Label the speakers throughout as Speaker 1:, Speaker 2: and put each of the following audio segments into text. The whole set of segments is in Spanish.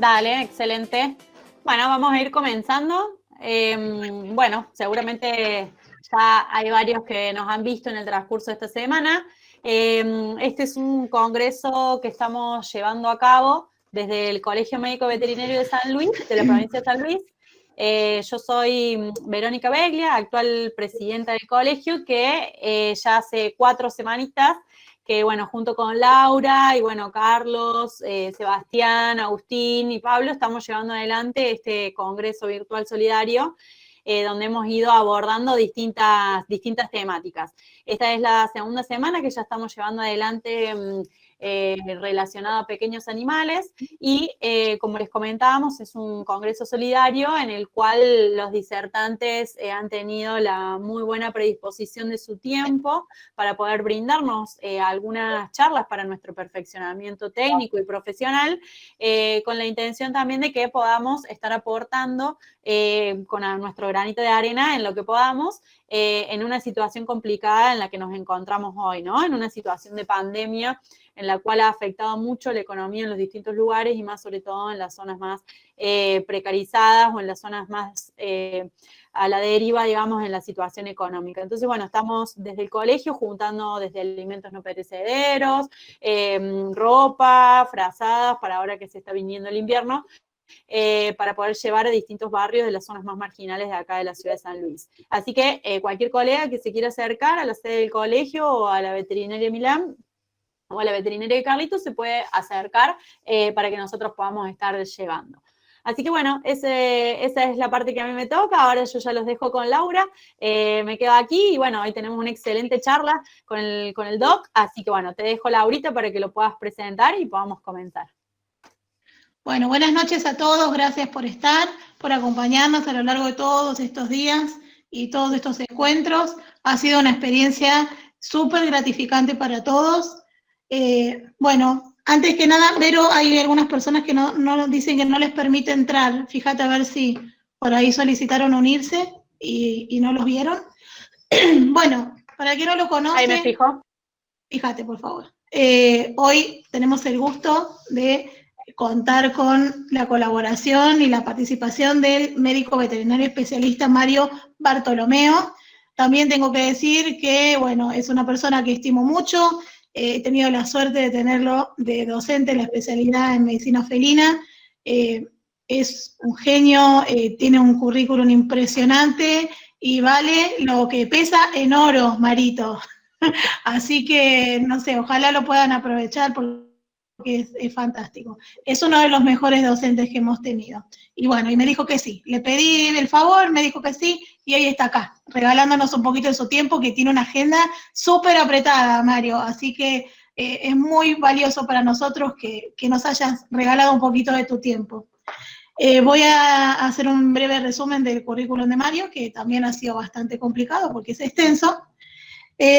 Speaker 1: Dale, excelente. Bueno, vamos a ir comenzando. Bueno, seguramente ya hay varios que nos han visto en el transcurso de esta semana. Este es un congreso que estamos llevando a cabo desde el Colegio Médico Veterinario de San Luis, de la provincia de San Luis. Yo soy Verónica Beglia, actual presidenta del colegio, que ya hace 4 semanitas que bueno, junto con Laura y bueno, Carlos, Sebastián, Agustín y Pablo, estamos llevando adelante este Congreso Virtual Solidario, donde hemos ido abordando distintas temáticas. Esta es la segunda semana que ya estamos llevando adelante relacionado a pequeños animales y como les comentábamos es un congreso solidario en el cual los disertantes han tenido la muy buena predisposición de su tiempo para poder brindarnos algunas charlas para nuestro perfeccionamiento técnico y profesional, con la intención también de que podamos estar aportando con nuestro granito de arena en lo que podamos, en una situación complicada en la que nos encontramos hoy, ¿no? En una situación de pandemia en la cual ha afectado mucho la economía en los distintos lugares y más sobre todo en las zonas más precarizadas o en las zonas más a la deriva, digamos, en la situación económica. Entonces, bueno, estamos desde el colegio juntando desde alimentos no perecederos, ropa, frazadas para ahora que se está viniendo el invierno, para poder llevar a distintos barrios de las zonas más marginales de acá de la ciudad de San Luis. Así que cualquier colega que se quiera acercar a la sede del colegio o a la veterinaria Milán, o a la veterinaria de Carlitos, se puede acercar para que nosotros podamos estar llevando. Así que bueno, esa es la parte que a mí me toca. Ahora yo ya los dejo con Laura, me quedo aquí y bueno, hoy tenemos una excelente charla con el doc, así que bueno, te dejo Laurita para que lo puedas presentar y podamos comenzar.
Speaker 2: Bueno, buenas noches a todos, gracias por estar, por acompañarnos a lo largo de todos estos días y todos estos encuentros. Ha sido una experiencia súper gratificante para todos. Bueno, antes que nada, Vero, hay algunas personas que no dicen que no les permite entrar. Fíjate a ver si por ahí solicitaron unirse y no los vieron. Bueno, para quien no lo conoce...
Speaker 1: Ahí me fijo.
Speaker 2: Fíjate, por favor. Hoy tenemos el gusto de contar con la colaboración y la participación del médico veterinario especialista Mario Bartolomeo. También tengo que decir que, bueno, es una persona que estimo mucho. He tenido la suerte de tenerlo de docente en la especialidad en medicina felina. Es un genio, tiene un currículum impresionante y vale lo que pesa en oro, Marito. Así que, no sé, ojalá lo puedan aprovechar porque es fantástico. Es uno de los mejores docentes que hemos tenido. Y bueno, y me dijo que sí. Le pedí el favor, me dijo que sí, y hoy está acá, regalándonos un poquito de su tiempo, que tiene una agenda súper apretada, Mario. Así que es muy valioso para nosotros que nos hayas regalado un poquito de tu tiempo. Voy a hacer un breve resumen del currículum de Mario, que también ha sido bastante complicado porque es extenso.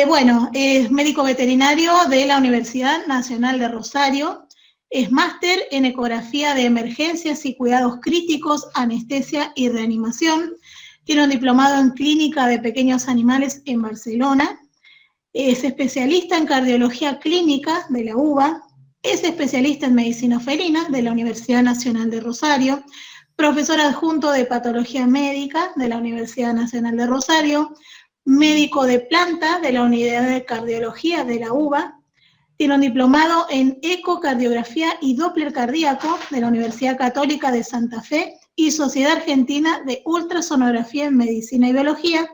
Speaker 2: Bueno, es médico veterinario de la Universidad Nacional de Rosario, es máster en ecografía de emergencias y cuidados críticos, anestesia y reanimación, tiene un diplomado en clínica de pequeños animales en Barcelona, es especialista en cardiología clínica de la UBA, es especialista en medicina felina de la Universidad Nacional de Rosario, profesor adjunto de patología médica de la Universidad Nacional de Rosario, médico de planta de la Unidad de Cardiología de la UBA, tiene un diplomado en ecocardiografía y Doppler cardíaco de la Universidad Católica de Santa Fe y Sociedad Argentina de Ultrasonografía en Medicina y Biología,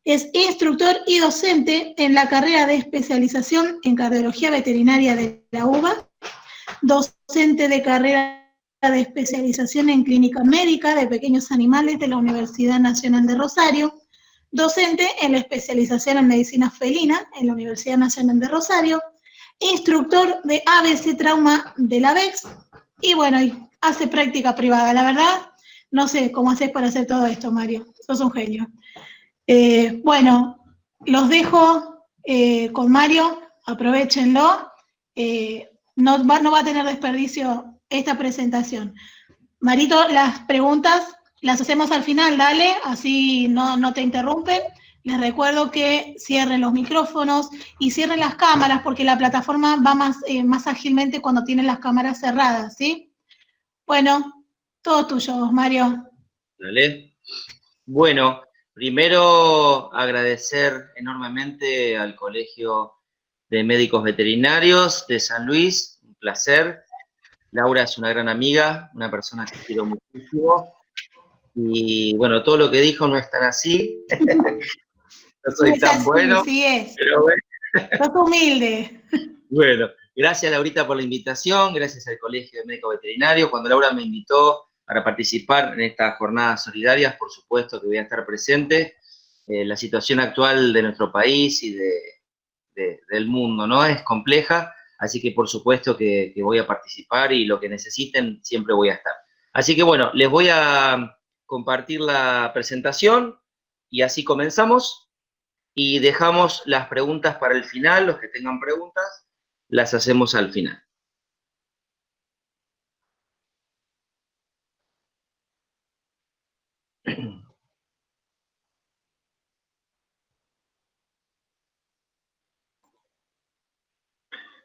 Speaker 2: es instructor y docente en la carrera de especialización en cardiología veterinaria de la UBA, docente de carrera de especialización en clínica médica de pequeños animales de la Universidad Nacional de Rosario, docente en la especialización en medicina felina en la Universidad Nacional de Rosario, instructor de ABC Trauma de la VEX, y bueno, hace práctica privada. La verdad, no sé cómo haces para hacer todo esto, Mario. Sos un genio. Bueno, los dejo con Mario, aprovechenlo. No va a tener desperdicio esta presentación. Marito, las preguntas las hacemos al final, dale, así no te interrumpen. Les recuerdo que cierren los micrófonos y cierren las cámaras porque la plataforma va más ágilmente cuando tienen las cámaras cerradas, ¿sí? Bueno, todo tuyo, Mario.
Speaker 3: Dale. Bueno, primero agradecer enormemente al Colegio de Médicos Veterinarios de San Luis, un placer. Laura es una gran amiga, una persona que quiero muchísimo. Y bueno, todo lo que dijo no es tan así. No soy tan bueno.
Speaker 2: Sí es.
Speaker 3: Pero bueno.
Speaker 2: Sos humilde.
Speaker 3: Bueno, gracias Laurita por la invitación, gracias al Colegio de Médicos Veterinarios. Cuando Laura me invitó para participar en estas jornadas solidarias, por supuesto que voy a estar presente. La situación actual de nuestro país y del mundo, ¿no? Es compleja, así que por supuesto que voy a participar y lo que necesiten siempre voy a estar. Así que bueno, les voy a compartir la presentación y así comenzamos y dejamos las preguntas para el final. Los que tengan preguntas las hacemos al final.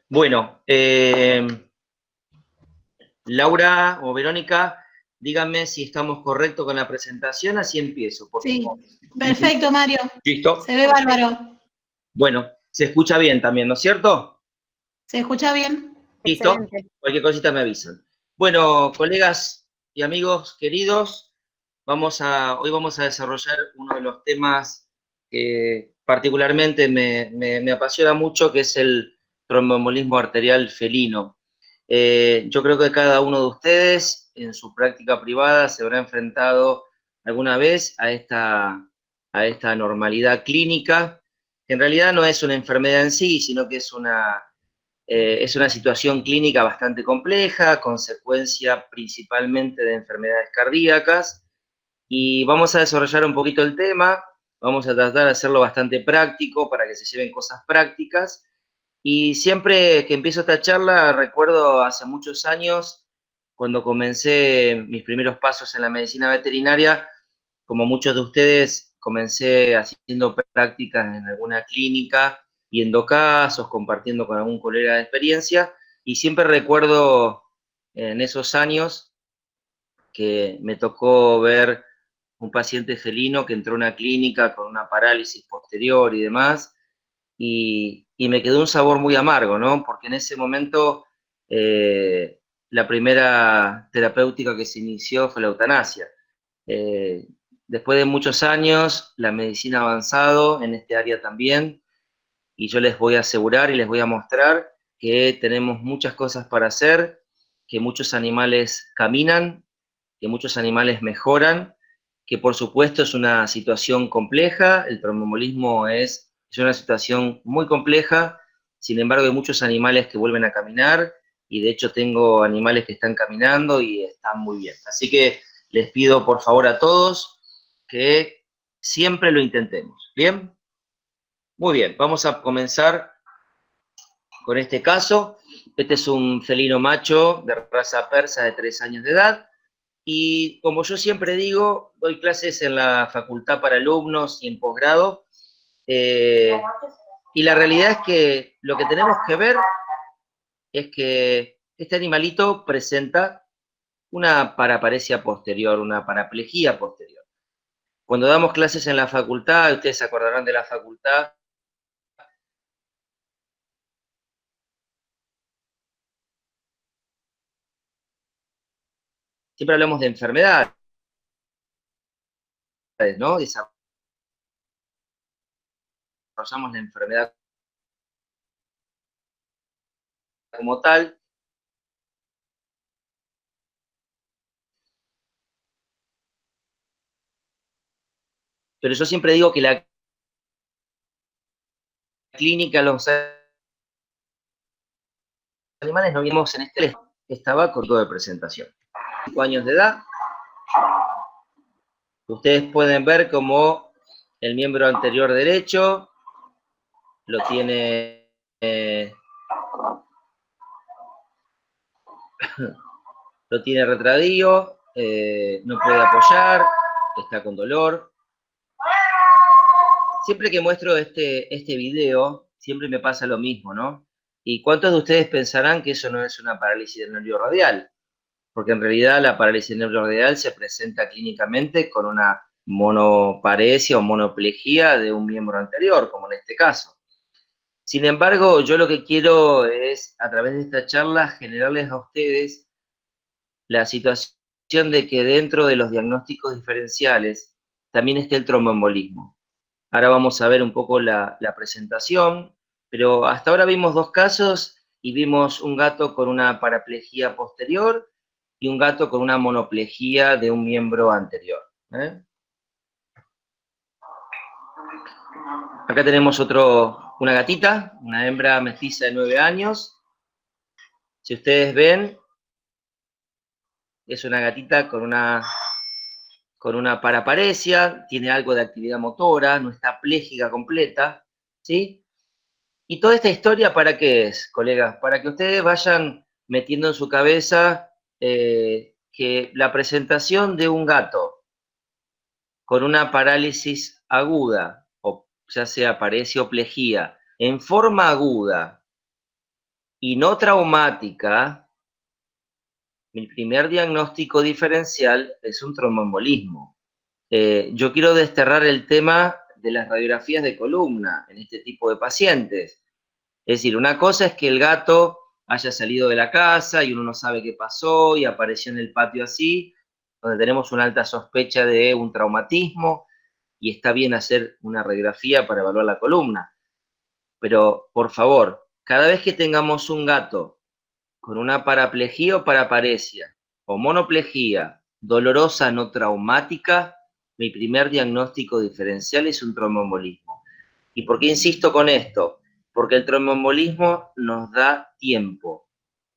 Speaker 3: Bueno, Laura o Verónica, díganme si estamos correctos con la presentación, así empiezo.
Speaker 2: Sí, perfecto, Mario.
Speaker 3: ¿Listo?
Speaker 2: Se ve bárbaro.
Speaker 3: Bueno, se escucha bien también, ¿no es cierto?
Speaker 2: ¿Se escucha bien?
Speaker 3: ¿Listo?
Speaker 1: Excelente.
Speaker 3: Cualquier cosita me avisan. Bueno, colegas y amigos queridos, hoy vamos a desarrollar uno de los temas que particularmente me apasiona mucho, que es el tromboembolismo arterial felino. Yo creo que cada uno de ustedes en su práctica privada se habrá enfrentado alguna vez a esta normalidad clínica, que en realidad no es una enfermedad en sí, sino que es una situación clínica bastante compleja, consecuencia principalmente de enfermedades cardíacas, y vamos a desarrollar un poquito el tema, vamos a tratar de hacerlo bastante práctico para que se lleven cosas prácticas, y siempre que empiezo esta charla recuerdo hace muchos años, cuando comencé mis primeros pasos en la medicina veterinaria, como muchos de ustedes, comencé haciendo prácticas en alguna clínica, viendo casos, compartiendo con algún colega de experiencia, y siempre recuerdo en esos años que me tocó ver un paciente felino que entró a una clínica con una parálisis posterior y demás, y me quedó un sabor muy amargo, ¿no? Porque en ese momento la primera terapéutica que se inició fue la eutanasia. Después de muchos años, la medicina ha avanzado en este área también, y yo les voy a asegurar y les voy a mostrar que tenemos muchas cosas para hacer, que muchos animales caminan, que muchos animales mejoran, que por supuesto es una situación compleja, el tromboembolismo es una situación muy compleja, sin embargo hay muchos animales que vuelven a caminar, y de hecho tengo animales que están caminando y están muy bien. Así que les pido por favor a todos que siempre lo intentemos, ¿bien? Muy bien, vamos a comenzar con este caso. Este es un felino macho de raza persa de 3 años de edad, y como yo siempre digo, doy clases en la facultad para alumnos y en posgrado, y la realidad es que lo que tenemos que ver es que este animalito presenta una paraparesia posterior, una paraplegia posterior. Cuando damos clases en la facultad, ustedes se acordarán de la facultad, siempre hablamos de enfermedades, ¿no? Desarrollamos la enfermedad como tal. Pero yo siempre digo que la clínica, los animales no vimos en este estaba con todo de presentación. 5 años de edad. Ustedes pueden ver como el miembro anterior derecho lo tiene retradío, no puede apoyar, está con dolor. Siempre que muestro este video, siempre me pasa lo mismo, ¿no? ¿Y cuántos de ustedes pensarán que eso no es una parálisis del nervio radial? porque en realidad la parálisis neuroorbital se presenta clínicamente con una monoparesia o monoplegia de un miembro anterior, como en este caso. Sin embargo, yo lo que quiero es, a través de esta charla, generarles a ustedes la situación de que dentro de los diagnósticos diferenciales también esté el tromboembolismo. Ahora vamos a ver un poco la presentación, pero hasta ahora vimos dos casos y vimos un gato con una paraplegia posterior y un gato con una monoplegia de un miembro anterior. Acá tenemos una gatita, una hembra mestiza de 9 años. Si ustedes ven, es una gatita con una paraparesia, tiene algo de actividad motora, no está pléjica completa, ¿sí? Y toda esta historia, ¿para qué es, colegas? Para que ustedes vayan metiendo en su cabeza que la presentación de un gato con una parálisis aguda, o ya sea paresia o plejía, en forma aguda y no traumática, mi primer diagnóstico diferencial es un tromboembolismo. Yo quiero desterrar el tema de las radiografías de columna en este tipo de pacientes. Es decir, una cosa es que el gato haya salido de la casa y uno no sabe qué pasó y apareció en el patio así, donde tenemos una alta sospecha de un traumatismo y está bien hacer una radiografía para evaluar la columna. Pero, por favor, cada vez que tengamos un gato con una paraplegia o paraparesia, o monoplegia dolorosa no traumática, mi primer diagnóstico diferencial es un tromboembolismo. ¿Y por qué insisto con esto? Porque el tromboembolismo nos da tiempo,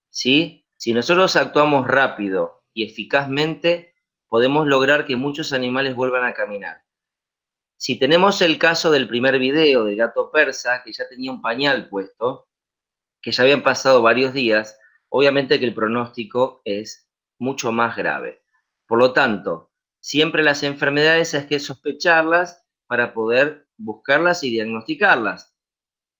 Speaker 3: ¿sí? Si nosotros actuamos rápido y eficazmente, podemos lograr que muchos animales vuelvan a caminar. Si tenemos el caso del primer video del gato persa, que ya tenía un pañal puesto, que ya habían pasado varios días, obviamente que el pronóstico es mucho más grave. Por lo tanto, siempre las enfermedades hay que sospecharlas para poder buscarlas y diagnosticarlas.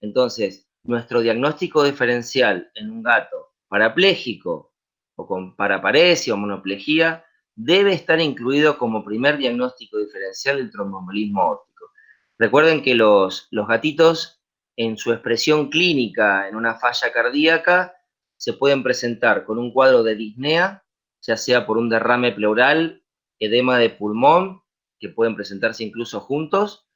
Speaker 3: Entonces, nuestro diagnóstico diferencial en un gato parapléjico o con paraparesia o monoplegia debe estar incluido como primer diagnóstico diferencial del tromboembolismo óptico. Recuerden que los gatitos, en su expresión clínica en una falla cardíaca, se pueden presentar con un cuadro de disnea, ya sea por un derrame pleural, edema de pulmón, que pueden presentarse incluso juntos,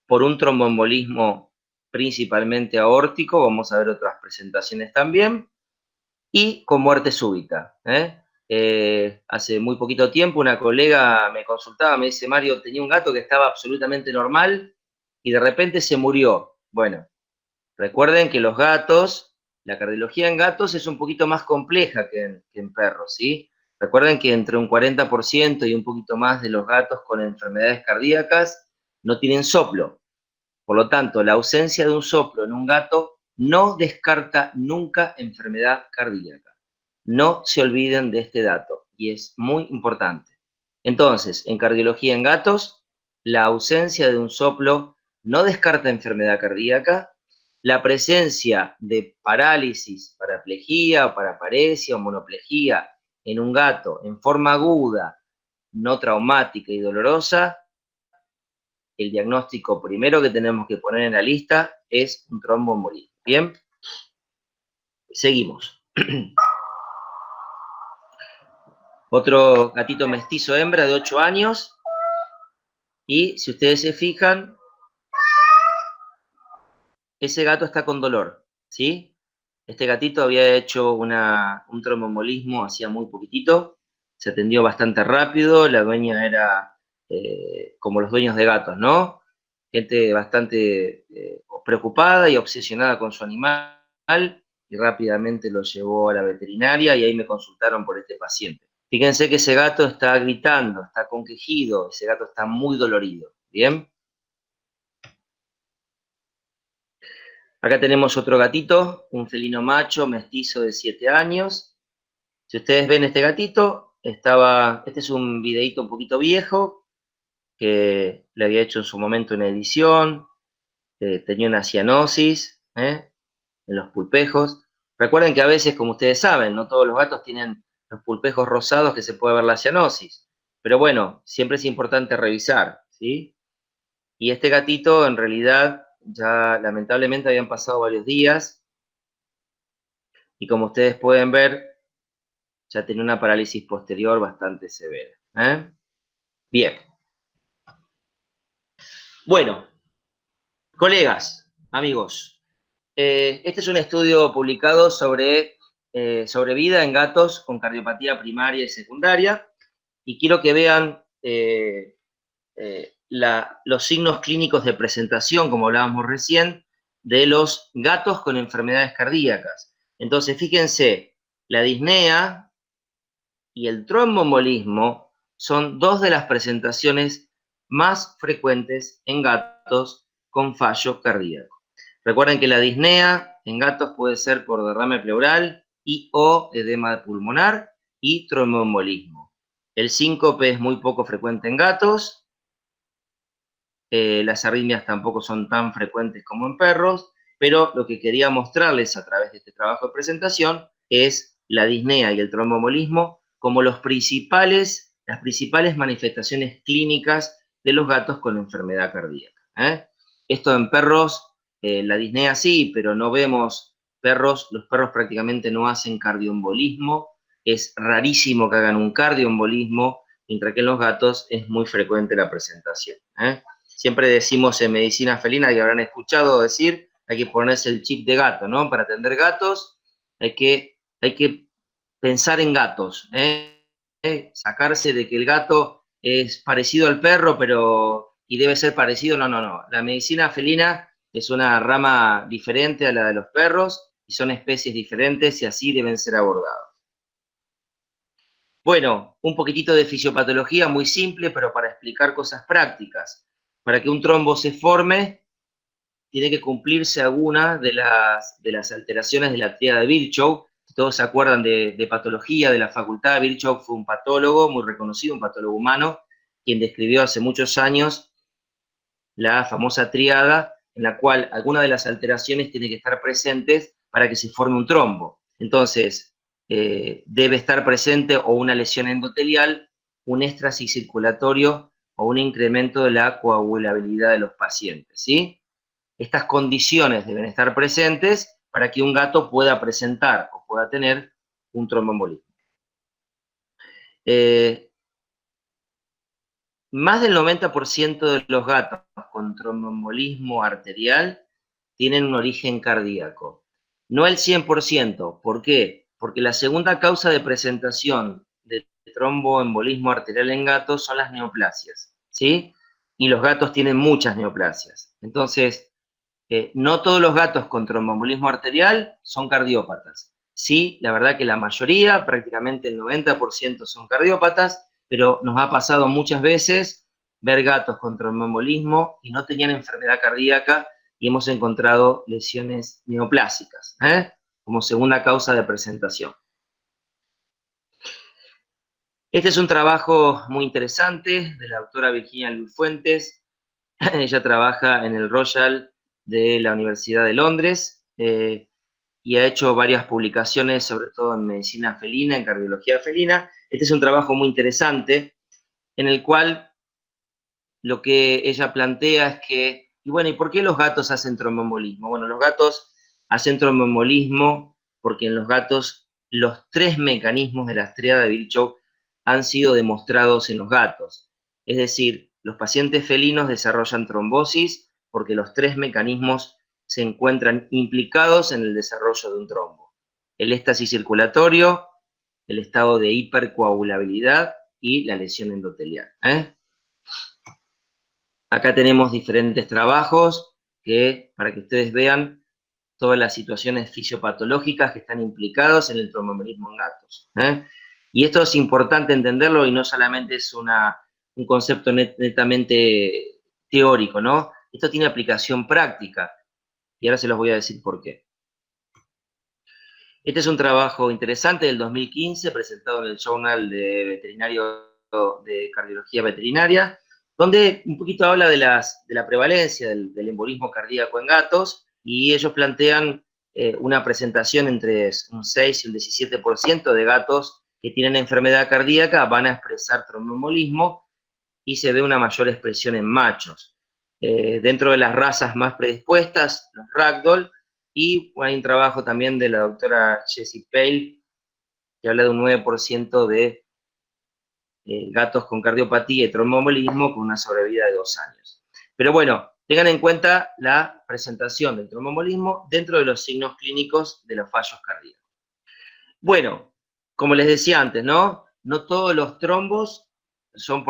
Speaker 3: por un tromboembolismo principalmente aórtico, vamos a ver otras presentaciones también, y con muerte súbita. Hace muy poquito tiempo una colega me consultaba, me dice, Mario, tenía un gato que estaba absolutamente normal y de repente se murió. Bueno, recuerden que los gatos, la cardiología en gatos es un poquito más compleja que en perros, ¿sí? Recuerden que entre un 40% y un poquito más de los gatos con enfermedades cardíacas no tienen soplo. Por lo tanto, la ausencia de un soplo en un gato no descarta nunca enfermedad cardíaca. No se olviden de este dato y es muy importante. Entonces, en cardiología en gatos, la ausencia de un soplo no descarta enfermedad cardíaca. La presencia de parálisis, paraplegia o paraparesia o monoplegia en un gato en forma aguda, no traumática y dolorosa, el diagnóstico primero que tenemos que poner en la lista es un tromboembolismo. Bien, seguimos. Otro gatito mestizo hembra de 8 años. Y si ustedes se fijan, ese gato está con dolor, ¿sí? Este gatito había hecho un tromboembolismo hacía muy poquitito, se atendió bastante rápido, la dueña era como los dueños de gatos, ¿no? Gente bastante preocupada y obsesionada con su animal, y rápidamente lo llevó a la veterinaria y ahí me consultaron por este paciente. Fíjense que ese gato está gritando, está con quejido, ese gato está muy dolorido, ¿bien? Acá tenemos otro gatito, un felino macho mestizo de 7 años. Si ustedes ven este gatito, este es un videíto un poquito viejo, que le había hecho en su momento una edición, tenía una cianosis en los pulpejos. Recuerden que a veces, como ustedes saben, no todos los gatos tienen los pulpejos rosados que se puede ver la cianosis. Pero bueno, siempre es importante revisar, ¿sí? Y este gatito, en realidad, ya lamentablemente habían pasado varios días, y como ustedes pueden ver, ya tenía una parálisis posterior bastante severa. Bien. Bueno, colegas, amigos, este es un estudio publicado sobre vida en gatos con cardiopatía primaria y secundaria, y quiero que vean los signos clínicos de presentación, como hablábamos recién, de los gatos con enfermedades cardíacas. Entonces, fíjense, la disnea y el tromboembolismo son dos de las presentaciones más frecuentes en gatos con fallo cardíaco. Recuerden que la disnea en gatos puede ser por derrame pleural y o edema pulmonar y tromboembolismo. El síncope es muy poco frecuente en gatos. Las arritmias tampoco son tan frecuentes como en perros, pero lo que quería mostrarles a través de este trabajo de presentación es la disnea y el tromboembolismo como las principales manifestaciones clínicas de los gatos con enfermedad cardíaca. Esto en perros, la disnea sí, pero no vemos los perros prácticamente no hacen cardioembolismo, es rarísimo que hagan un cardioembolismo, mientras que en los gatos es muy frecuente la presentación. Siempre decimos en medicina felina, y habrán escuchado decir, hay que ponerse el chip de gato, ¿no? Para atender gatos hay que pensar en gatos, sacarse de que el gato es parecido al perro, y debe ser parecido, no. La medicina felina es una rama diferente a la de los perros, y son especies diferentes, y así deben ser abordados. Bueno, un poquitito de fisiopatología muy simple, pero para explicar cosas prácticas. Para que un trombo se forme, tiene que cumplirse alguna de las alteraciones de la tríada de Virchow. Todos se acuerdan de patología, de la facultad. Virchow fue un patólogo muy reconocido, un patólogo humano, quien describió hace muchos años la famosa tríada, en la cual alguna de las alteraciones tiene que estar presentes para que se forme un trombo. Entonces, debe estar presente o una lesión endotelial, un éxtasis circulatorio o un incremento de la coagulabilidad de los pacientes, ¿sí? Estas condiciones deben estar presentes para que un gato pueda presentar o pueda tener un tromboembolismo. Más del 90% de los gatos con tromboembolismo arterial tienen un origen cardíaco. No el 100%. ¿Por qué? Porque la segunda causa de presentación de tromboembolismo arterial en gatos son las neoplasias, ¿sí? Y los gatos tienen muchas neoplasias. Entonces, no todos los gatos con tromboembolismo arterial son cardiópatas. Sí, la verdad que la mayoría, prácticamente el 90% son cardiópatas, pero nos ha pasado muchas veces ver gatos con tromboembolismo y no tenían enfermedad cardíaca y hemos encontrado lesiones neoplásicas, como segunda causa de presentación. Este es un trabajo muy interesante de la doctora Virginia Luis Fuentes. Ella trabaja en el Royal de la Universidad de Londres y ha hecho varias publicaciones, sobre todo en medicina felina, en cardiología felina. Este es un trabajo muy interesante en el cual lo que ella plantea es que, y bueno, ¿y por qué los gatos hacen tromboembolismo? Bueno, los gatos hacen tromboembolismo porque en los gatos los 3 mecanismos de la tríada de Virchow han sido demostrados en los gatos. Es decir, los pacientes felinos desarrollan trombosis porque los 3 mecanismos se encuentran implicados en el desarrollo de un trombo. El éxtasis circulatorio, el estado de hipercoagulabilidad y la lesión endotelial. Acá tenemos diferentes trabajos para que ustedes vean todas las situaciones fisiopatológicas que están implicados en el tromboembolismo en gatos. Y esto es importante entenderlo y no solamente es un concepto netamente teórico, ¿no? Esto tiene aplicación práctica y ahora se los voy a decir por qué. Este es un trabajo interesante del 2015 presentado en el Journal de Veterinario de Cardiología Veterinaria, donde un poquito habla de la prevalencia del embolismo cardíaco en gatos, y ellos plantean una presentación entre un 6 y un 17% de gatos que tienen enfermedad cardíaca van a expresar tromboembolismo y se ve una mayor expresión en machos. Dentro de las razas más predispuestas, los ragdoll, y hay un trabajo también de la doctora Jessie Pale, que habla de un 9% de gatos con cardiopatía y tromboembolismo con una sobrevida de 2 años. Pero bueno, tengan en cuenta la presentación del tromboembolismo dentro de los signos clínicos de los fallos cardíacos. Bueno, como les decía antes, ¿no? No todos los trombos son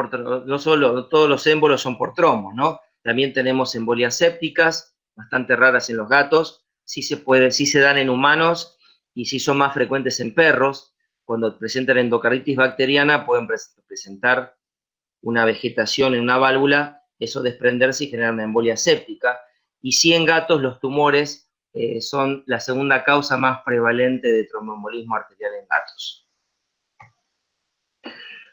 Speaker 3: no solo todos los émbolos son por trombos, ¿no? También tenemos embolias sépticas, bastante raras en los gatos, sí se dan en humanos y sí son más frecuentes en perros. Cuando presentan endocarditis bacteriana pueden presentar una vegetación en una válvula, eso desprenderse y generar una embolia séptica. Y sí en gatos los tumores son la segunda causa más prevalente de tromboembolismo arterial en gatos.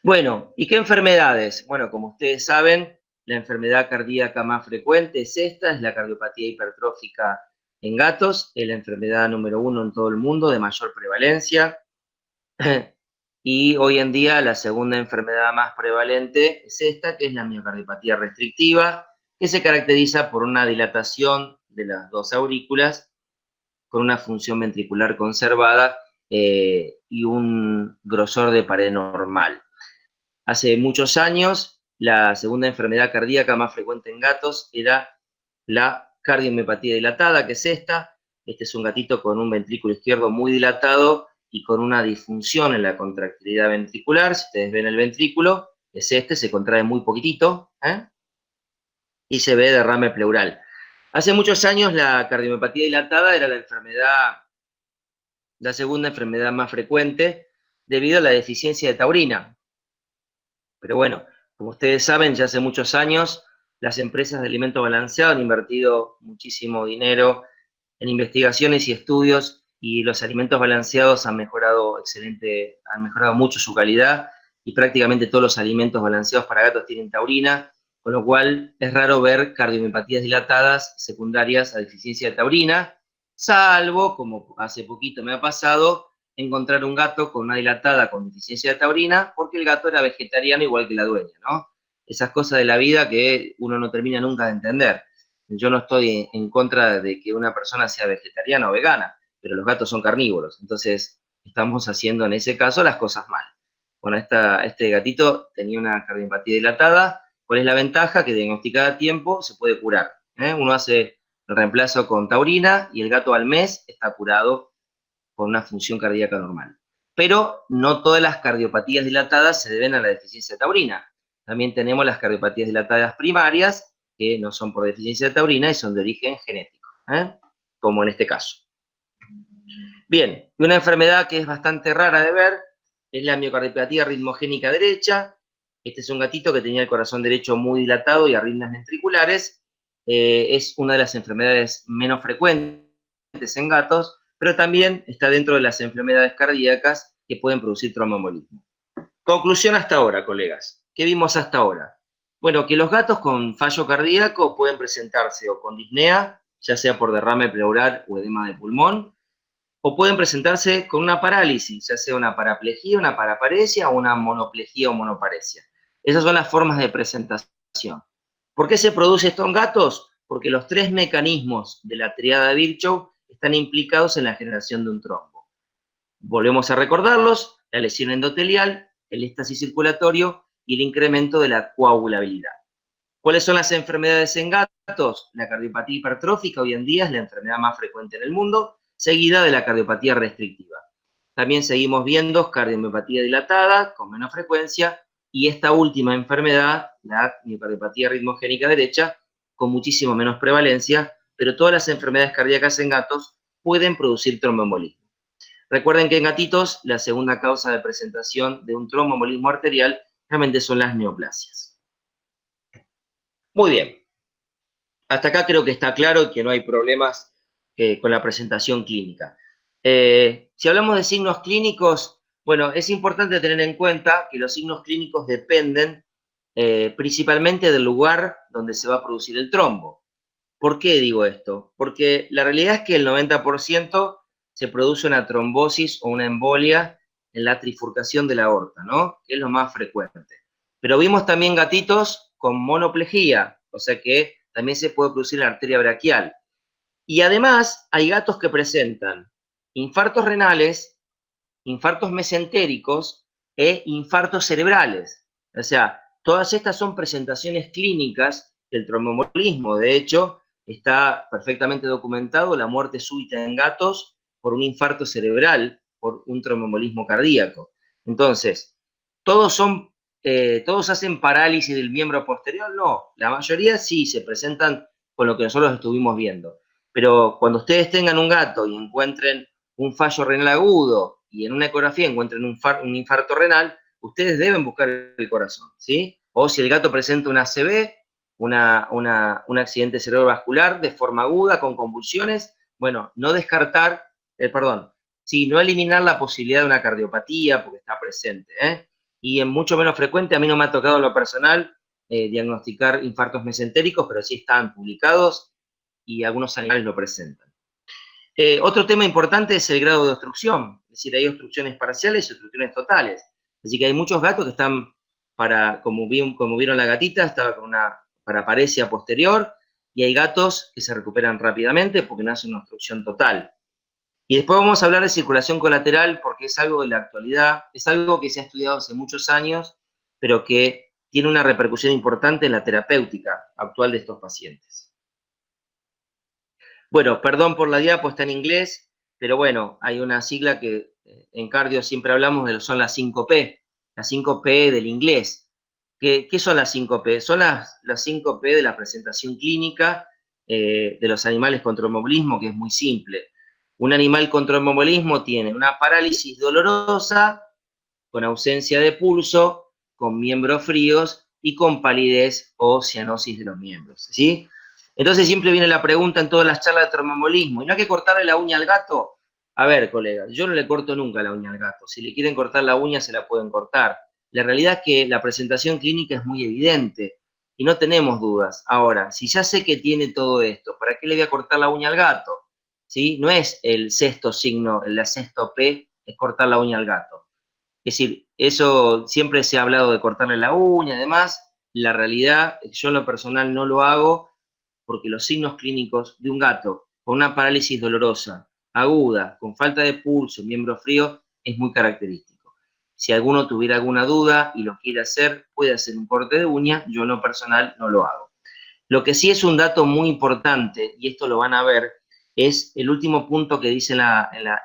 Speaker 3: Bueno, ¿y qué enfermedades? Bueno, como ustedes saben, la enfermedad cardíaca más frecuente es esta, es la cardiopatía hipertrófica en gatos, es la enfermedad número 1 en todo el mundo de mayor prevalencia. Y hoy en día la segunda enfermedad más prevalente es esta, que es la miocardiopatía restrictiva, que se caracteriza por una dilatación de las dos aurículas con una función ventricular conservada y un grosor de pared normal. Hace muchos años, la segunda enfermedad cardíaca más frecuente en gatos era la cardiomiopatía dilatada, que es esta. Este es un gatito con un ventrículo izquierdo muy dilatado y con una disfunción en la contractilidad ventricular. Si ustedes ven el ventrículo, es este, se contrae muy poquitito, y se ve derrame pleural. Hace muchos años la cardiomiopatía dilatada era la segunda enfermedad más frecuente debido a la deficiencia de taurina. Pero bueno, como ustedes saben, ya hace muchos años las empresas de alimento balanceado han invertido muchísimo dinero en investigaciones y estudios, y los alimentos balanceados han mejorado mucho su calidad, y prácticamente todos los alimentos balanceados para gatos tienen taurina, con lo cual es raro ver cardiomiopatías dilatadas secundarias a deficiencia de taurina, salvo, como hace poquito me ha pasado, encontrar un gato con una dilatada con deficiencia de taurina, porque el gato era vegetariano igual que la dueña, ¿no? Esas cosas de la vida que uno no termina nunca de entender. Yo no estoy en contra de que una persona sea vegetariana o vegana, pero los gatos son carnívoros, entonces estamos haciendo en ese caso las cosas mal. Bueno, este gatito tenía una cardiomiopatía dilatada. ¿Cuál es la ventaja? Que diagnosticada a tiempo se puede curar. Uno hace el reemplazo con taurina y el gato al mes está curado con una función cardíaca normal. Pero no todas las cardiopatías dilatadas se deben a la deficiencia de taurina. También tenemos las cardiopatías dilatadas primarias, que no son por deficiencia de taurina y son de origen genético, como en este caso. Bien, y una enfermedad que es bastante rara de ver es la miocardiopatía ritmogénica derecha. Este es un gatito que tenía el corazón derecho muy dilatado y arritmias ventriculares. Es una de las enfermedades menos frecuentes en gatos, pero también está dentro de las enfermedades cardíacas que pueden producir tromboembolismo. Conclusión hasta ahora, colegas. ¿Qué vimos hasta ahora? Bueno, que los gatos con fallo cardíaco pueden presentarse o con disnea, ya sea por derrame pleural o edema de pulmón, o pueden presentarse con una parálisis, ya sea una paraplegia, una paraparesia o una monoplegia o monoparesia. Esas son las formas de presentación. ¿Por qué se produce esto en gatos? Porque los 3 mecanismos de la triada de Virchow están implicados en la generación de un trombo. Volvemos a recordarlos: la lesión endotelial, el éxtasis circulatorio y el incremento de la coagulabilidad. ¿Cuáles son las enfermedades en gatos? La cardiopatía hipertrófica hoy en día es la enfermedad más frecuente en el mundo, seguida de la cardiopatía restrictiva. También seguimos viendo cardiomiopatía dilatada con menos frecuencia, y esta última enfermedad, la miocardiopatía ritmogénica derecha, con muchísimo menos prevalencia, pero todas las enfermedades cardíacas en gatos pueden producir tromboembolismo. Recuerden que en gatitos la segunda causa de presentación de un tromboembolismo arterial realmente son las neoplasias. Muy bien. Hasta acá creo que está claro que no hay problemas con la presentación clínica. Si hablamos de signos clínicos, bueno, es importante tener en cuenta que los signos clínicos dependen principalmente del lugar donde se va a producir el trombo. ¿Por qué digo esto? Porque la realidad es que el 90% se produce una trombosis o una embolia en la trifurcación de la aorta, ¿no? Que es lo más frecuente. Pero vimos también gatitos con monoplejía, o sea que también se puede producir en la arteria braquial. Y además hay gatos que presentan infartos renales, infartos mesentéricos e infartos cerebrales. O sea, todas estas son presentaciones clínicas del tromboembolismo. De hecho, está perfectamente documentado la muerte súbita en gatos por un infarto cerebral, por un tromboembolismo cardíaco. Entonces, ¿todos hacen parálisis del miembro posterior? No, la mayoría sí se presentan con lo que nosotros estuvimos viendo. Pero cuando ustedes tengan un gato y encuentren un fallo renal agudo y en una ecografía encuentren un infarto renal, ustedes deben buscar el corazón, ¿sí? O si el gato presenta una ACV, un accidente cerebrovascular de forma aguda con convulsiones, bueno, no eliminar la posibilidad de una cardiopatía porque está presente, ¿eh? Y es mucho menos frecuente, a mí no me ha tocado en lo personal diagnosticar infartos mesentéricos, pero sí están publicados y algunos animales lo presentan. Otro tema importante es el grado de obstrucción, es decir, hay obstrucciones parciales y obstrucciones totales. Así que hay muchos gatos que están como vieron la gatita, estaba con una paraparesia posterior, y hay gatos que se recuperan rápidamente porque no hacen una obstrucción total. Y después vamos a hablar de circulación colateral porque es algo de la actualidad, es algo que se ha estudiado hace muchos años, pero que tiene una repercusión importante en la terapéutica actual de estos pacientes. Bueno, perdón por la diapo, está en inglés, pero bueno, hay una sigla que en cardio siempre hablamos de, son las 5P, las 5P del inglés. ¿Qué son las 5P? Son las 5P de la presentación clínica de los animales con tromboembolismo, que es muy simple. Un animal con tromboembolismo tiene una parálisis dolorosa, con ausencia de pulso, con miembros fríos y con palidez o cianosis de los miembros, ¿sí? Entonces siempre viene la pregunta en todas las charlas de tromboembolismo, ¿y no hay que cortarle la uña al gato? A ver, colegas, yo no le corto nunca la uña al gato. Si le quieren cortar la uña, se la pueden cortar. La realidad es que la presentación clínica es muy evidente y no tenemos dudas. Ahora, si ya sé que tiene todo esto, ¿para qué le voy a cortar la uña al gato? ¿Sí? No es el sexto signo, el sexto P, es cortar la uña al gato. Es decir, eso siempre se ha hablado de cortarle la uña y demás. La realidad, yo en lo personal no lo hago porque los signos clínicos de un gato con una parálisis dolorosa, aguda, con falta de pulso, miembro frío, es muy característico. Si alguno tuviera alguna duda y lo quiere hacer, puede hacer un corte de uña, yo en lo personal no lo hago. Lo que sí es un dato muy importante, y esto lo van a ver, es el último punto que dice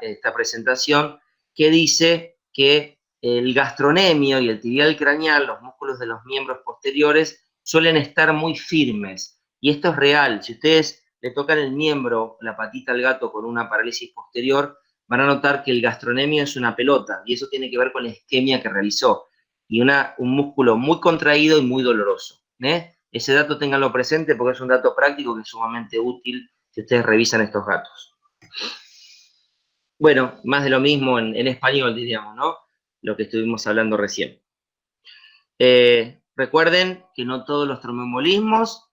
Speaker 3: esta presentación, que dice que el gastrocnemio y el tibial craneal, los músculos de los miembros posteriores, suelen estar muy firmes. Y esto es real. Si ustedes le tocan el miembro, la patita al gato con una parálisis posterior, van a notar que el gastrocnemio es una pelota, y eso tiene que ver con la isquemia que realizó, y un músculo muy contraído y muy doloroso, ¿eh? Ese dato ténganlo presente porque es un dato práctico que es sumamente útil si ustedes revisan estos gatos. Bueno, más de lo mismo en español, diríamos, ¿no? Lo que estuvimos hablando recién. Recuerden que no todos los tromboembolismos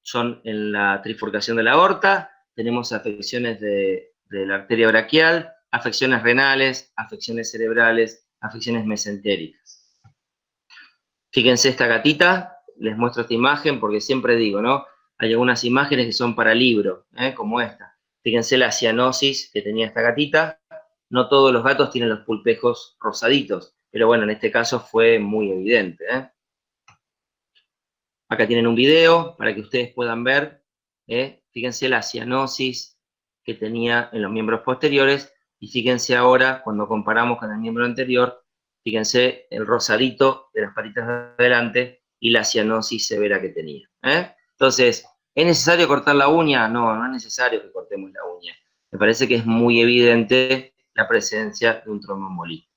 Speaker 3: son en la trifurcación de la aorta, tenemos afecciones de la arteria braquial, afecciones renales, afecciones cerebrales, afecciones mesentéricas. Fíjense esta gatita, les muestro esta imagen porque siempre digo, ¿no? Hay algunas imágenes que son para libro, como esta. Fíjense la cianosis que tenía esta gatita. No todos los gatos tienen los pulpejos rosaditos, pero bueno, en este caso fue muy evidente, Acá tienen un video para que ustedes puedan ver. Fíjense la cianosis que tenía en los miembros posteriores y fíjense ahora, cuando comparamos con el miembro anterior, fíjense el rosadito de las patitas de adelante y la cianosis severa que tenía. Entonces, ¿es necesario cortar la uña? No, no es necesario que cortemos la uña. Me parece que es muy evidente la presencia de un tromboembolismo.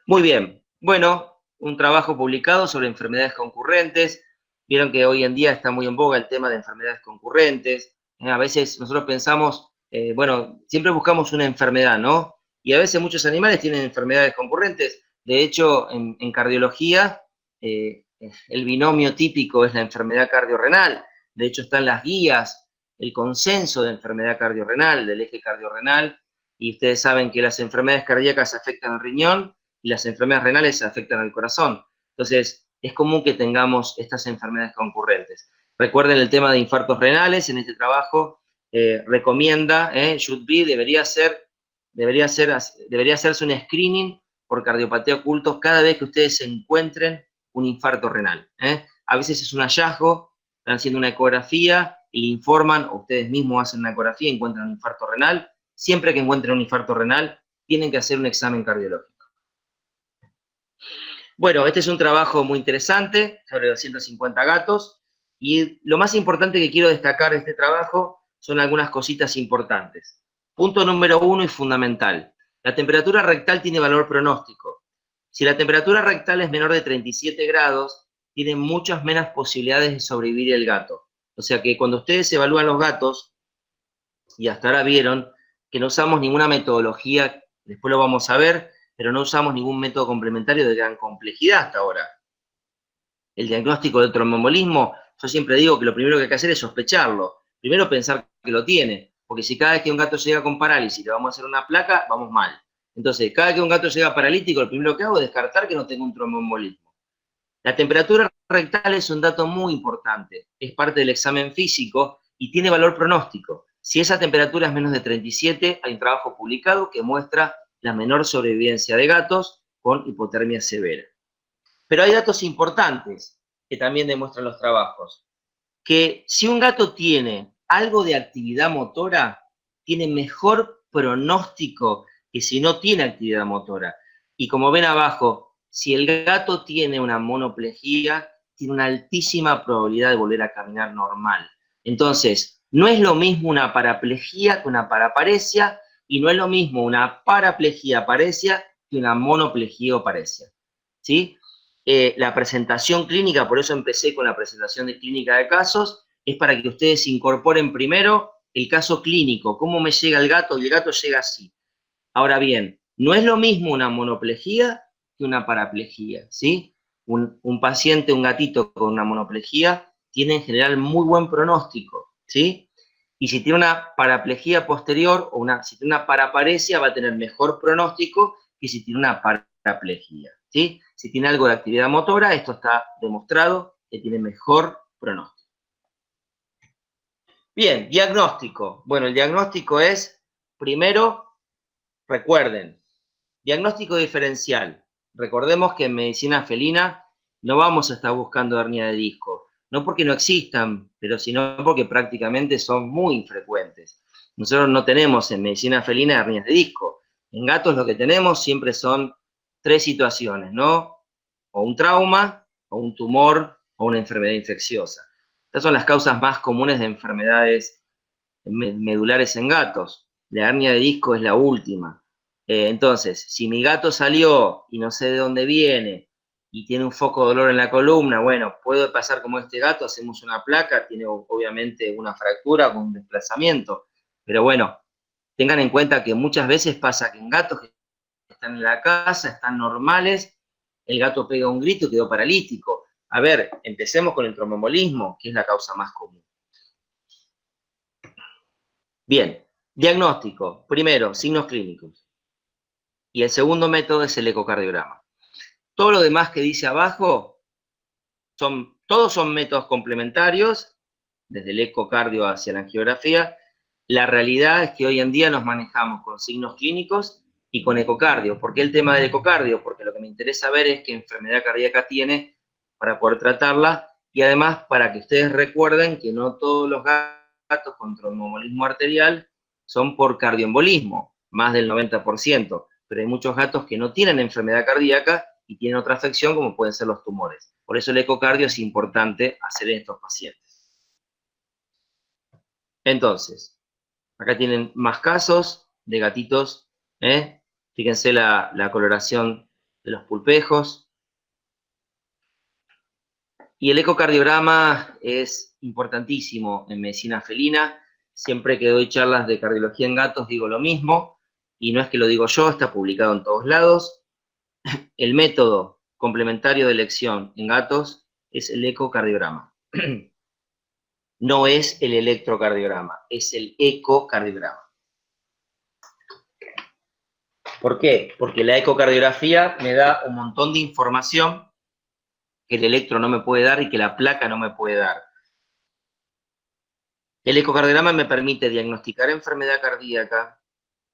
Speaker 3: Muy bien, bueno, un trabajo publicado sobre enfermedades concurrentes. Vieron que hoy en día está muy en boga el tema de enfermedades concurrentes. A veces nosotros pensamos, bueno, siempre buscamos una enfermedad, ¿no? Y a veces muchos animales tienen enfermedades concurrentes. De hecho, en cardiología, el binomio típico es la enfermedad cardiorrenal. De hecho, están las guías, el consenso de enfermedad cardiorrenal, del eje cardiorrenal, y ustedes saben que las enfermedades cardíacas afectan al riñón y las enfermedades renales afectan al corazón. Entonces, es común que tengamos estas enfermedades concurrentes. Recuerden el tema de infartos renales, en este trabajo recomienda, should be, debería hacerse un screening por cardiopatía ocultos cada vez que ustedes se encuentren un infarto renal. A veces es un hallazgo, están haciendo una ecografía y le informan, o ustedes mismos hacen una ecografía y encuentran un infarto renal. Siempre que encuentren un infarto renal, tienen que hacer un examen cardiológico. Bueno, este es un trabajo muy interesante, sobre 250 gatos, y lo más importante que quiero destacar de este trabajo son algunas cositas importantes. Punto número 1 y fundamental. La temperatura rectal tiene valor pronóstico. Si la temperatura rectal es menor de 37 grados, tiene muchas menos posibilidades de sobrevivir el gato. O sea que cuando ustedes evalúan los gatos, y hasta ahora vieron que no usamos ninguna metodología, después lo vamos a ver, pero no usamos ningún método complementario de gran complejidad hasta ahora. El diagnóstico del tromboembolismo, yo siempre digo que lo primero que hay que hacer es sospecharlo. Primero pensar que lo tiene, porque si cada vez que un gato llega con parálisis le vamos a hacer una placa, vamos mal. Entonces, cada vez que un gato llega paralítico, lo primero que hago es descartar que no tenga un tromboembolismo. La temperatura rectal es un dato muy importante, es parte del examen físico y tiene valor pronóstico. Si esa temperatura es menos de 37, hay un trabajo publicado que muestra la menor sobrevivencia de gatos con hipotermia severa. Pero hay datos importantes que también demuestran los trabajos, que si un gato tiene algo de actividad motora, tiene mejor pronóstico que si no tiene actividad motora. Y como ven abajo, si el gato tiene una monoplejía, tiene una altísima probabilidad de volver a caminar normal. Entonces, no es lo mismo una paraplegia que una paraparesia, y no es lo mismo una paraplegia paresia que una monoplejía o paresia. ¿Sí? La presentación clínica, por eso empecé con la presentación de clínica de casos, es para que ustedes incorporen primero el caso clínico, cómo me llega el gato, y el gato llega así. Ahora bien, no es lo mismo una monoplejía que una paraplejía, ¿sí? Un paciente, un gatito con una monoplejía, tiene en general muy buen pronóstico, ¿sí? Y si tiene una paraplejía posterior o si tiene una paraparesia, va a tener mejor pronóstico que si tiene una paraplejía, ¿sí? Si tiene algo de actividad motora, esto está demostrado que tiene mejor pronóstico. Bien, diagnóstico. Bueno, el diagnóstico es, primero, recuerden, diagnóstico diferencial. Recordemos que en medicina felina no vamos a estar buscando hernia de disco. No porque no existan, pero sino porque prácticamente son muy infrecuentes. Nosotros no tenemos en medicina felina hernias de disco. En gatos lo que tenemos siempre son 3 situaciones, ¿no? O un trauma, o un tumor, o una enfermedad infecciosa. Estas son las causas más comunes de enfermedades medulares en gatos. La hernia de disco es la última. Entonces, si mi gato salió y no sé de dónde viene y tiene un foco de dolor en la columna, bueno, puede pasar como este gato, hacemos una placa, tiene obviamente una fractura con un desplazamiento, pero bueno, tengan en cuenta que muchas veces pasa que en gatos que están en la casa, están normales, el gato pega un grito y quedó paralítico. A ver, empecemos con el tromboembolismo, que es la causa más común. Bien, diagnóstico. Primero, signos clínicos. Y el segundo método es el ecocardiograma. Todo lo demás que dice abajo, todos son métodos complementarios, desde el ecocardio hacia la angiografía. La realidad es que hoy en día nos manejamos con signos clínicos y con ecocardio. ¿Por qué el tema del ecocardio? Porque lo que me interesa ver es qué enfermedad cardíaca tiene para poder tratarla, y además para que ustedes recuerden que no todos los gatos con tromboembolismo arterial son por cardioembolismo, más del 90%, pero hay muchos gatos que no tienen enfermedad cardíaca y tienen otra afección como pueden ser los tumores. Por eso el ecocardio es importante hacer en estos pacientes. Entonces, acá tienen más casos de gatitos, fíjense la coloración de los pulpejos. Y el ecocardiograma es importantísimo en medicina felina. Siempre que doy charlas de cardiología en gatos digo lo mismo, y no es que lo digo yo, está publicado en todos lados. El método complementario de elección en gatos es el ecocardiograma. No es el electrocardiograma, es el ecocardiograma. ¿Por qué? Porque la ecocardiografía me da un montón de información que el electro no me puede dar y que la placa no me puede dar. El ecocardiograma me permite diagnosticar enfermedad cardíaca,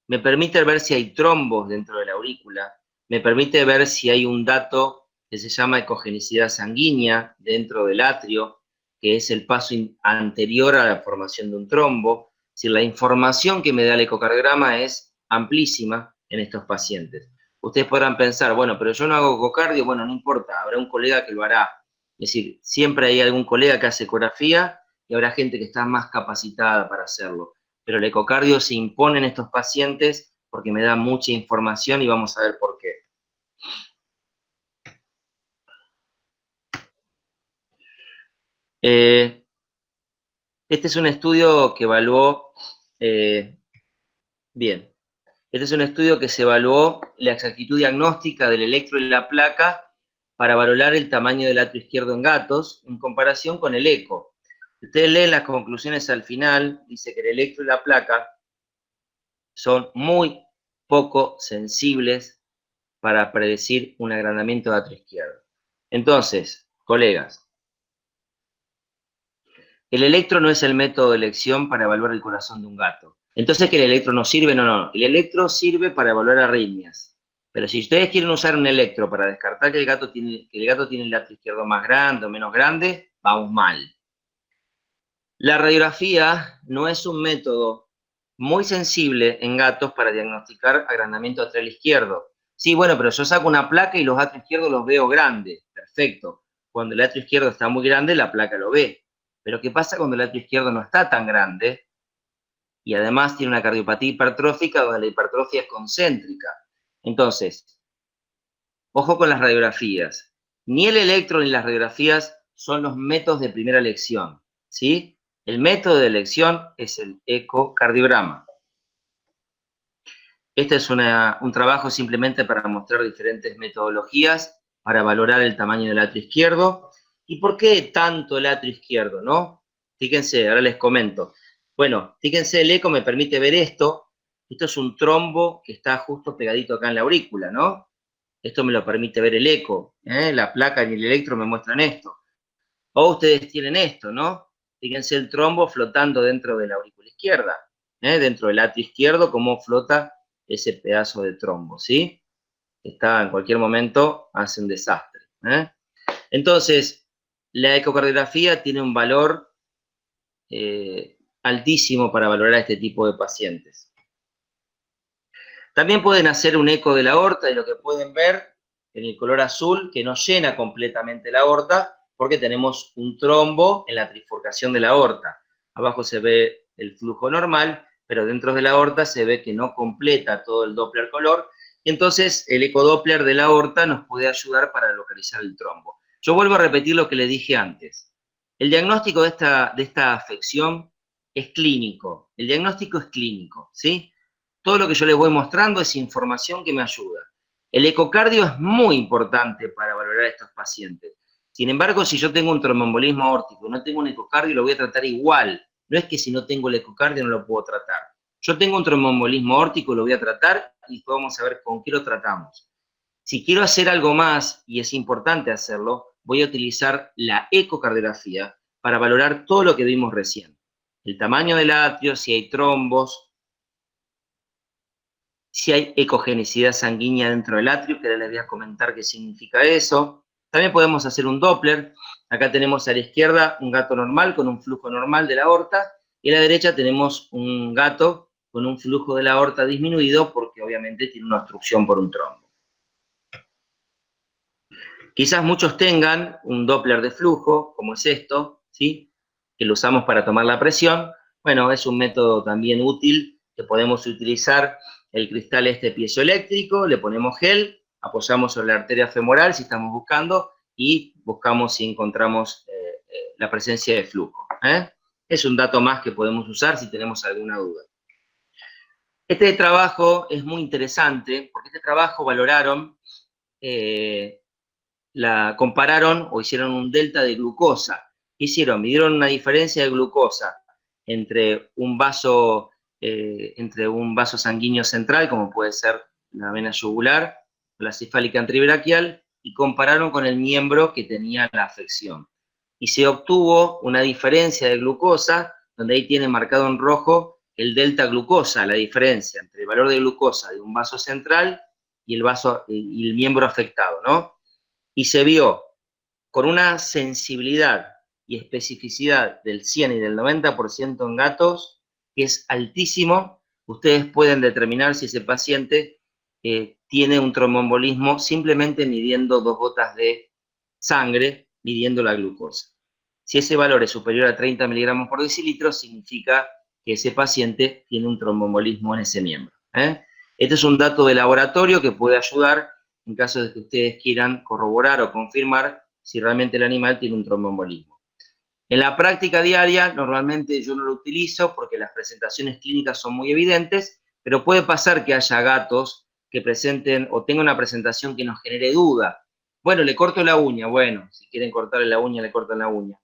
Speaker 3: me permite ver si hay trombos dentro de la aurícula, me permite ver si hay un dato que se llama ecogenicidad sanguínea dentro del atrio, que es el paso anterior a la formación de un trombo. Si la información que me da el ecocardiograma es amplísima en estos pacientes. Ustedes podrán pensar, bueno, pero yo no hago ecocardio, bueno, no importa, habrá un colega que lo hará. Es decir, siempre hay algún colega que hace ecografía y habrá gente que está más capacitada para hacerlo. Pero el ecocardio se impone en estos pacientes porque me da mucha información y vamos a ver por qué. Este es un estudio que evaluó, bien, este es un estudio que se evaluó la exactitud diagnóstica del electro y la placa para valorar el tamaño del atrio izquierdo en gatos en comparación con el eco. Ustedes leen las conclusiones al final, dice que el electro y la placa son muy poco sensibles para predecir un agrandamiento de atrio izquierdo. Entonces, colegas, el electro no es el método de elección para evaluar el corazón de un gato. Entonces, ¿que el electro no sirve? No. El electro sirve para evaluar arritmias. Pero si ustedes quieren usar un electro para descartar que el gato tiene el atrio izquierdo más grande o menos grande, vamos mal. La radiografía no es un método muy sensible en gatos para diagnosticar agrandamiento atrial izquierdo. Sí, bueno, pero yo saco una placa y los atrios izquierdos los veo grandes. Perfecto. Cuando el atrio izquierdo está muy grande, la placa lo ve. Pero ¿qué pasa cuando el atrio izquierdo no está tan grande? Y además tiene una cardiopatía hipertrófica donde la hipertrofia es concéntrica. Entonces, ojo con las radiografías. Ni el electro ni las radiografías son los métodos de primera elección, ¿sí? El método de elección es el ecocardiograma. Este es un trabajo simplemente para mostrar diferentes metodologías para valorar el tamaño del atrio izquierdo. ¿Y por qué tanto el atrio izquierdo, no? Fíjense, ahora les comento. Bueno, fíjense, el eco me permite ver esto. Esto es un trombo que está justo pegadito acá en la aurícula, ¿no? Esto me lo permite ver el eco. La placa y el electro me muestran esto. O ustedes tienen esto, ¿no? Fíjense el trombo flotando dentro de la aurícula izquierda. Dentro del atrio izquierdo, cómo flota ese pedazo de trombo, ¿sí? Está en cualquier momento, hace un desastre. Entonces, la ecocardiografía tiene un valor altísimo para valorar a este tipo de pacientes. También pueden hacer un eco de la aorta y lo que pueden ver en el color azul, que no llena completamente la aorta, porque tenemos un trombo en la trifurcación de la aorta. Abajo se ve el flujo normal, pero dentro de la aorta se ve que no completa todo el Doppler color, y entonces el ecodoppler de la aorta nos puede ayudar para localizar el trombo. Yo vuelvo a repetir lo que les dije antes. El diagnóstico de esta afección es clínico. El diagnóstico es clínico, ¿sí? Todo lo que yo les voy mostrando es información que me ayuda. El ecocardio es muy importante para valorar a estos pacientes. Sin embargo, si yo tengo un tromboembolismo aórtico y no tengo un ecocardio, lo voy a tratar igual. No es que si no tengo el ecocardio no lo puedo tratar. Yo tengo un tromboembolismo aórtico, lo voy a tratar y después vamos a ver con qué lo tratamos. Si quiero hacer algo más, y es importante hacerlo, voy a utilizar la ecocardiografía para valorar todo lo que vimos recién. El tamaño del atrio, si hay trombos, si hay ecogenicidad sanguínea dentro del atrio, que ahora les voy a comentar qué significa eso. También podemos hacer un Doppler. Acá tenemos a la izquierda un gato normal con un flujo normal de la aorta, y a la derecha tenemos un gato con un flujo de la aorta disminuido porque obviamente tiene una obstrucción por un trombo. Quizás muchos tengan un Doppler de flujo, como es esto, ¿sí? Que lo usamos para tomar la presión. Bueno, es un método también útil que podemos utilizar el cristal piezoeléctrico, le ponemos gel, apoyamos sobre la arteria femoral si estamos buscando y buscamos si encontramos la presencia de flujo. Es un dato más que podemos usar si tenemos alguna duda. Este trabajo es muy interesante porque este trabajo valoraron, compararon o hicieron un delta de glucosa. ¿Qué hicieron? Midieron una diferencia de glucosa entre un vaso sanguíneo central, como puede ser la vena yugular, la cefálica antebraquial, y compararon con el miembro que tenía la afección. Y se obtuvo una diferencia de glucosa, donde ahí tiene marcado en rojo el delta glucosa, la diferencia entre el valor de glucosa de un vaso central y el miembro afectado, ¿no? Y se vio con una sensibilidad y especificidad del 100 y del 90% en gatos, que es altísimo. Ustedes pueden determinar si ese paciente tiene un tromboembolismo simplemente midiendo 2 gotas de sangre, midiendo la glucosa. Si ese valor es superior a 30 miligramos por decilitro, significa que ese paciente tiene un tromboembolismo en ese miembro. Este es un dato de laboratorio que puede ayudar en caso de que ustedes quieran corroborar o confirmar si realmente el animal tiene un tromboembolismo. En la práctica diaria, normalmente yo no lo utilizo porque las presentaciones clínicas son muy evidentes, pero puede pasar que haya gatos que presenten o tengan una presentación que nos genere duda. Bueno, le corto la uña. Bueno, si quieren cortarle la uña, le cortan la uña.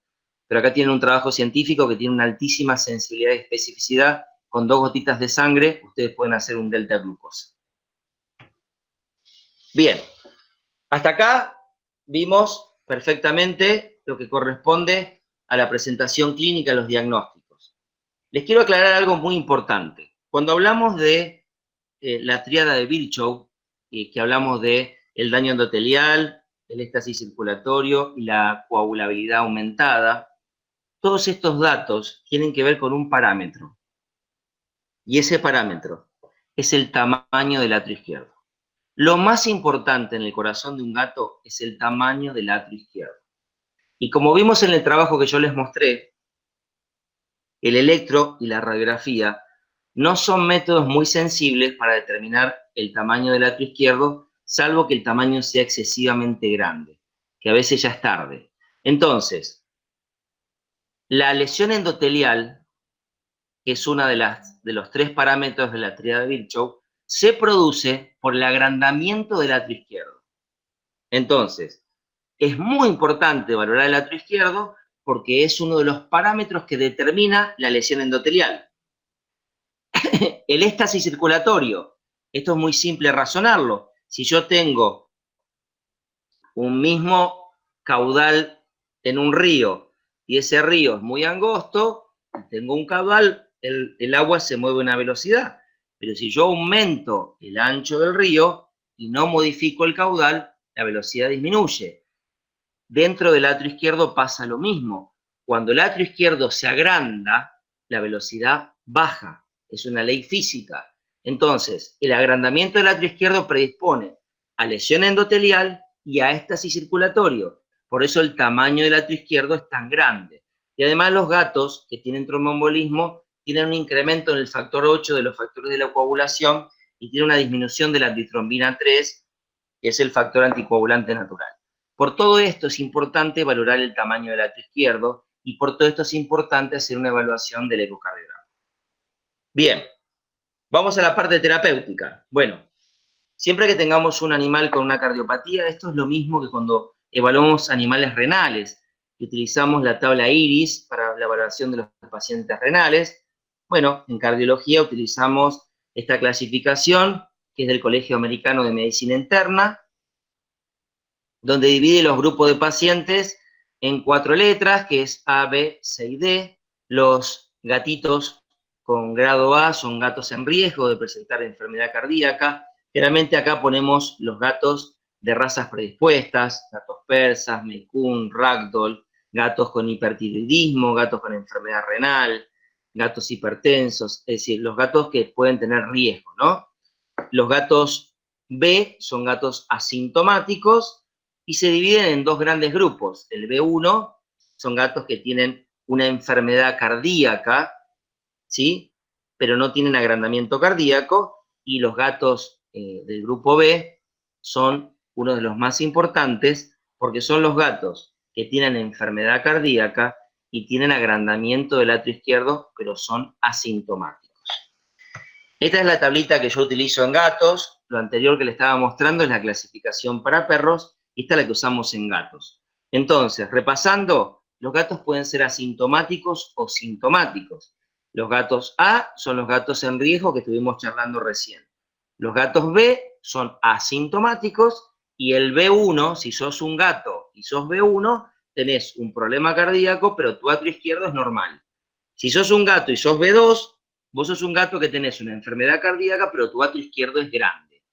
Speaker 3: Pero acá tienen un trabajo científico que tiene una altísima sensibilidad y especificidad. Con 2 gotitas de sangre, ustedes pueden hacer un delta glucosa. Bien, hasta acá vimos perfectamente lo que corresponde a la presentación clínica, a los diagnósticos. Les quiero aclarar algo muy importante. Cuando hablamos de la tríada de Virchow, que hablamos de el daño endotelial, el éxtasis circulatorio y la coagulabilidad aumentada, todos estos datos tienen que ver con un parámetro. Y ese parámetro es el tamaño del atrio izquierdo. Lo más importante en el corazón de un gato es el tamaño del atrio izquierdo. Y como vimos en el trabajo que yo les mostré, el electro y la radiografía no son métodos muy sensibles para determinar el tamaño del atrio izquierdo, salvo que el tamaño sea excesivamente grande, que a veces ya es tarde. Entonces, la lesión endotelial, que es una de los 3 parámetros de la tríada de Virchow, se produce por el agrandamiento del atrio izquierdo. Entonces, es muy importante valorar el atrio izquierdo porque es uno de los parámetros que determina la lesión endotelial. El éxtasis circulatorio, esto es muy simple razonarlo. Si yo tengo un mismo caudal en un río y ese río es muy angosto, tengo un caudal, el agua se mueve a una velocidad. Pero si yo aumento el ancho del río y no modifico el caudal, la velocidad disminuye. Dentro del atrio izquierdo pasa lo mismo. Cuando el atrio izquierdo se agranda, la velocidad baja. Es una ley física. Entonces, el agrandamiento del atrio izquierdo predispone a lesión endotelial y a éxtasis circulatorio. Por eso el tamaño del atrio izquierdo es tan grande. Y además los gatos que tienen tromboembolismo tienen un incremento en el factor 8 de los factores de la coagulación y tienen una disminución de la antitrombina 3, que es el factor anticoagulante natural. Por todo esto es importante valorar el tamaño del atrio izquierdo y por todo esto es importante hacer una evaluación del ecocardiograma. Bien, vamos a la parte terapéutica. Bueno, siempre que tengamos un animal con una cardiopatía, esto es lo mismo que cuando evaluamos animales renales, que utilizamos la tabla IRIS para la evaluación de los pacientes renales. Bueno, en cardiología utilizamos esta clasificación, que es del Colegio Americano de Medicina Interna, donde divide los grupos de pacientes en 4 letras, que es A, B, C y D. Los gatitos con grado A son gatos en riesgo de presentar enfermedad cardíaca. Generalmente acá ponemos los gatos de razas predispuestas, gatos persas, Maine Coon, Ragdoll, gatos con hipertiroidismo, gatos con enfermedad renal, gatos hipertensos, es decir, los gatos que pueden tener riesgo, ¿no? Los gatos B son gatos asintomáticos y se dividen en 2 grandes grupos. El B1 son gatos que tienen una enfermedad cardíaca, ¿sí? Pero no tienen agrandamiento cardíaco, y los gatos del grupo B son uno de los más importantes porque son los gatos que tienen enfermedad cardíaca y tienen agrandamiento del atrio izquierdo, pero son asintomáticos. Esta es la tablita que yo utilizo en gatos. Lo anterior que les estaba mostrando es la clasificación para perros, y esta es la que usamos en gatos. Entonces, repasando, los gatos pueden ser asintomáticos o sintomáticos. Los gatos A son los gatos en riesgo que estuvimos charlando recién. Los gatos B son asintomáticos y el B1, si sos un gato y sos B1, tenés un problema cardíaco, pero tu atrio izquierdo es normal. Si sos un gato y sos B2, vos sos un gato que tenés una enfermedad cardíaca, pero tu atrio izquierdo es grande.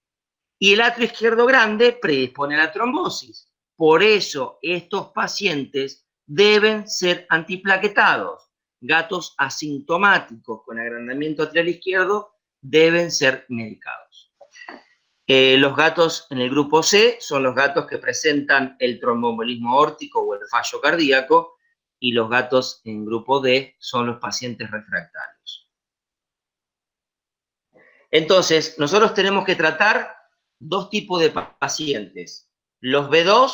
Speaker 3: Y el atrio izquierdo grande predispone a la trombosis. Por eso estos pacientes deben ser antiplaquetados. Gatos asintomáticos con agrandamiento atrial izquierdo deben ser medicados. Los gatos en el grupo C son los gatos que presentan el tromboembolismo aórtico o el fallo cardíaco, y los gatos en grupo D son los pacientes refractarios. Entonces, nosotros tenemos que tratar dos tipos de pacientes. Los B2,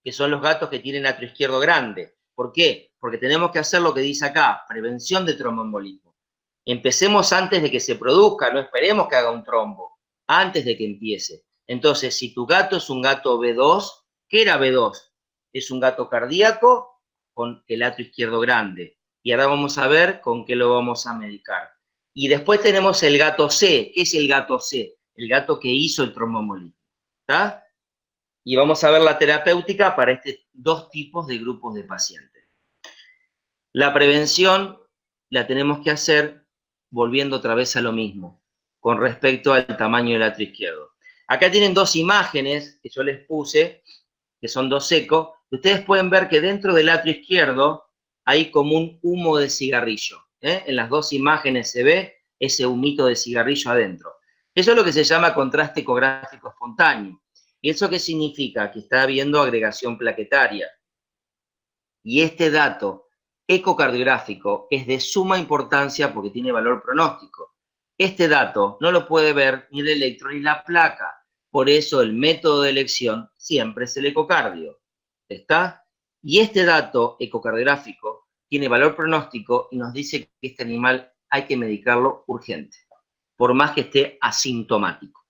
Speaker 3: que son los gatos que tienen atrio izquierdo grande. ¿Por qué? Porque tenemos que hacer lo que dice acá, prevención de tromboembolismo. Empecemos antes de que se produzca, no esperemos que haga un trombo, antes de que empiece. Entonces, si tu gato es un gato B2, ¿qué era B2? Es un gato cardíaco con el atrio izquierdo grande. Y ahora vamos a ver con qué lo vamos a medicar. Y después tenemos el gato C. ¿Qué es el gato C? El gato que hizo el tromboembolismo. ¿Está? Y vamos a ver la terapéutica para estos dos tipos de grupos de pacientes. La prevención la tenemos que hacer volviendo otra vez a lo mismo, con respecto al tamaño del atrio izquierdo. Acá tienen dos imágenes que yo les puse, que son dos ecos. Ustedes pueden ver que dentro del atrio izquierdo hay como un humo de cigarrillo. En las dos imágenes se ve ese humito de cigarrillo adentro. Eso es lo que se llama contraste ecográfico espontáneo. ¿Y eso qué significa? Que está habiendo agregación plaquetaria. Y este dato ecocardiográfico es de suma importancia porque tiene valor pronóstico. Este dato no lo puede ver ni el electro ni la placa. Por eso el método de elección siempre es el ecocardio. ¿Está? Y este dato ecocardiográfico tiene valor pronóstico y nos dice que este animal hay que medicarlo urgente, por más que esté asintomático.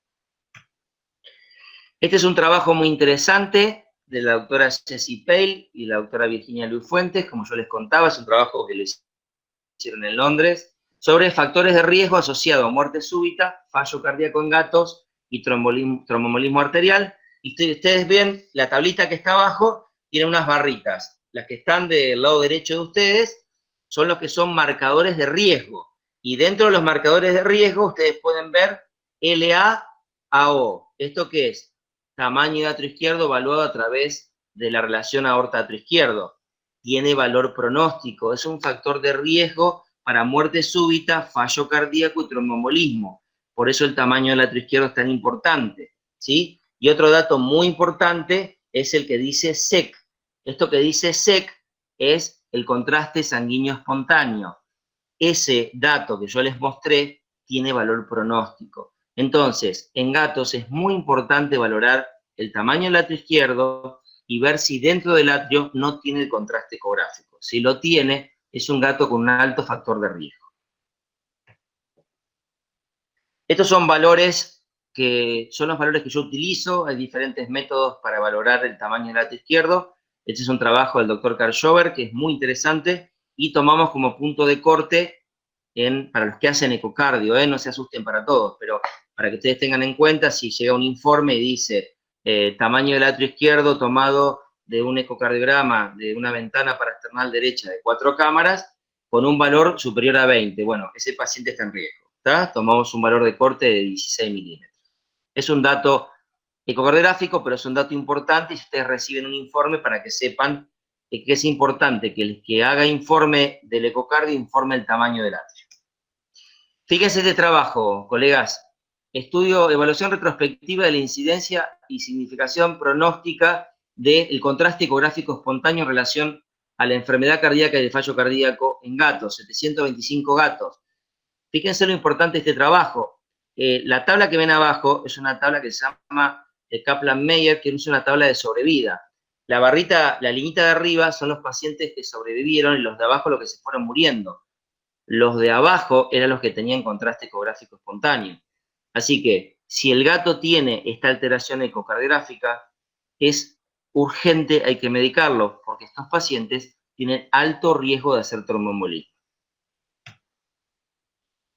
Speaker 3: Este es un trabajo muy interesante de la doctora Ceci Pale y la doctora Virginia Luis Fuentes, como yo les contaba, es un trabajo que lo hicieron en Londres, sobre factores de riesgo asociados a muerte súbita, fallo cardíaco en gatos y tromboembolismo arterial. Y ustedes ven la tablita que está abajo, tiene unas barritas. Las que están del lado derecho de ustedes son los que son marcadores de riesgo. Y dentro de los marcadores de riesgo ustedes pueden ver LA-AO. ¿Esto qué es? Tamaño de atrio izquierdo evaluado a través de la relación aorta-atrio izquierdo. Tiene valor pronóstico, es un factor de riesgo para muerte súbita, fallo cardíaco y tromboembolismo. Por eso el tamaño del atrio izquierdo es tan importante, ¿sí? Y otro dato muy importante es el que dice SEC. Esto que dice SEC es el contraste sanguíneo espontáneo. Ese dato que yo les mostré tiene valor pronóstico. Entonces, en gatos es muy importante valorar el tamaño del atrio izquierdo y ver si dentro del atrio no tiene el contraste ecográfico. Si lo tiene, es un gato con un alto factor de riesgo. Estos son valores que son los valores que yo utilizo. Hay diferentes métodos para valorar el tamaño del atrio izquierdo. Este es un trabajo del doctor Karl Schober, que es muy interesante, y tomamos como punto de corte para los que hacen ecocardio, no se asusten para todos, pero para que ustedes tengan en cuenta, si llega un informe y dice tamaño del atrio izquierdo tomado de un ecocardiograma de una ventana paraesternal derecha de 4 cámaras, con un valor superior a 20, bueno, ese paciente está en riesgo, ¿está? Tomamos un valor de corte de 16 milímetros. Es un dato ecocardiográfico, pero es un dato importante y ustedes reciben un informe para que sepan que es importante que el que haga informe del ecocardio informe el tamaño del atrio. Fíjense este trabajo, colegas. Evaluación retrospectiva de la incidencia y significación pronóstica del contraste ecográfico espontáneo en relación a la enfermedad cardíaca y el fallo cardíaco en gatos, 725 gatos. Fíjense lo importante de este trabajo. La tabla que ven abajo es una tabla que se llama Kaplan-Meier, que es una tabla de sobrevida. La barrita, la liñita de arriba son los pacientes que sobrevivieron y los de abajo los que se fueron muriendo. Los de abajo eran los que tenían contraste ecográfico espontáneo. Así que, si el gato tiene esta alteración ecocardiográfica, es urgente, hay que medicarlo, porque estos pacientes tienen alto riesgo de hacer tromboembolismo.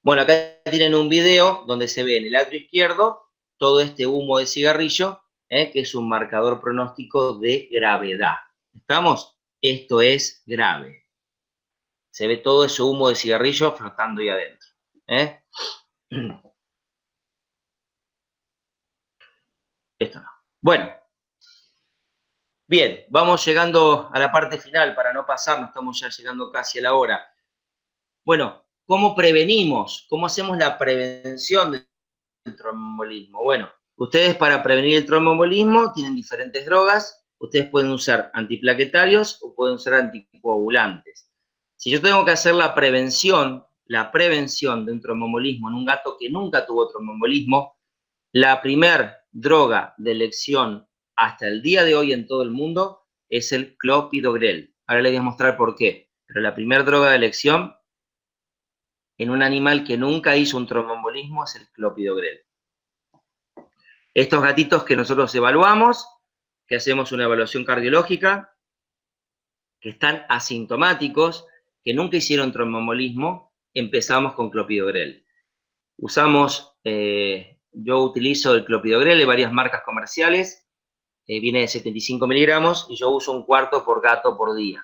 Speaker 3: Bueno, acá tienen un video donde se ve en el atrio izquierdo todo este humo de cigarrillo, que es un marcador pronóstico de gravedad. ¿Estamos? Esto es grave. Se ve todo ese humo de cigarrillo flotando ahí adentro. Esto no. Bueno. Bien, vamos llegando a la parte final para no pasarnos, estamos ya llegando casi a la hora. Bueno, ¿cómo prevenimos? ¿Cómo hacemos la prevención del tromboembolismo? Bueno, ustedes para prevenir el tromboembolismo tienen diferentes drogas. Ustedes pueden usar antiplaquetarios o pueden usar anticoagulantes. Si yo tengo que hacer la prevención de un tromboembolismo en un gato que nunca tuvo tromboembolismo, la primera droga de elección hasta el día de hoy en todo el mundo es el clopidogrel. Ahora les voy a mostrar por qué. Pero la primera droga de elección en un animal que nunca hizo un tromboembolismo es el clopidogrel. Estos gatitos que nosotros evaluamos, que hacemos una evaluación cardiológica, que están asintomáticos, que nunca hicieron tromboembolismo, empezamos con clopidogrel. Usamos, yo utilizo el clopidogrel de varias marcas comerciales, viene de 75 miligramos y yo uso un cuarto por gato por día.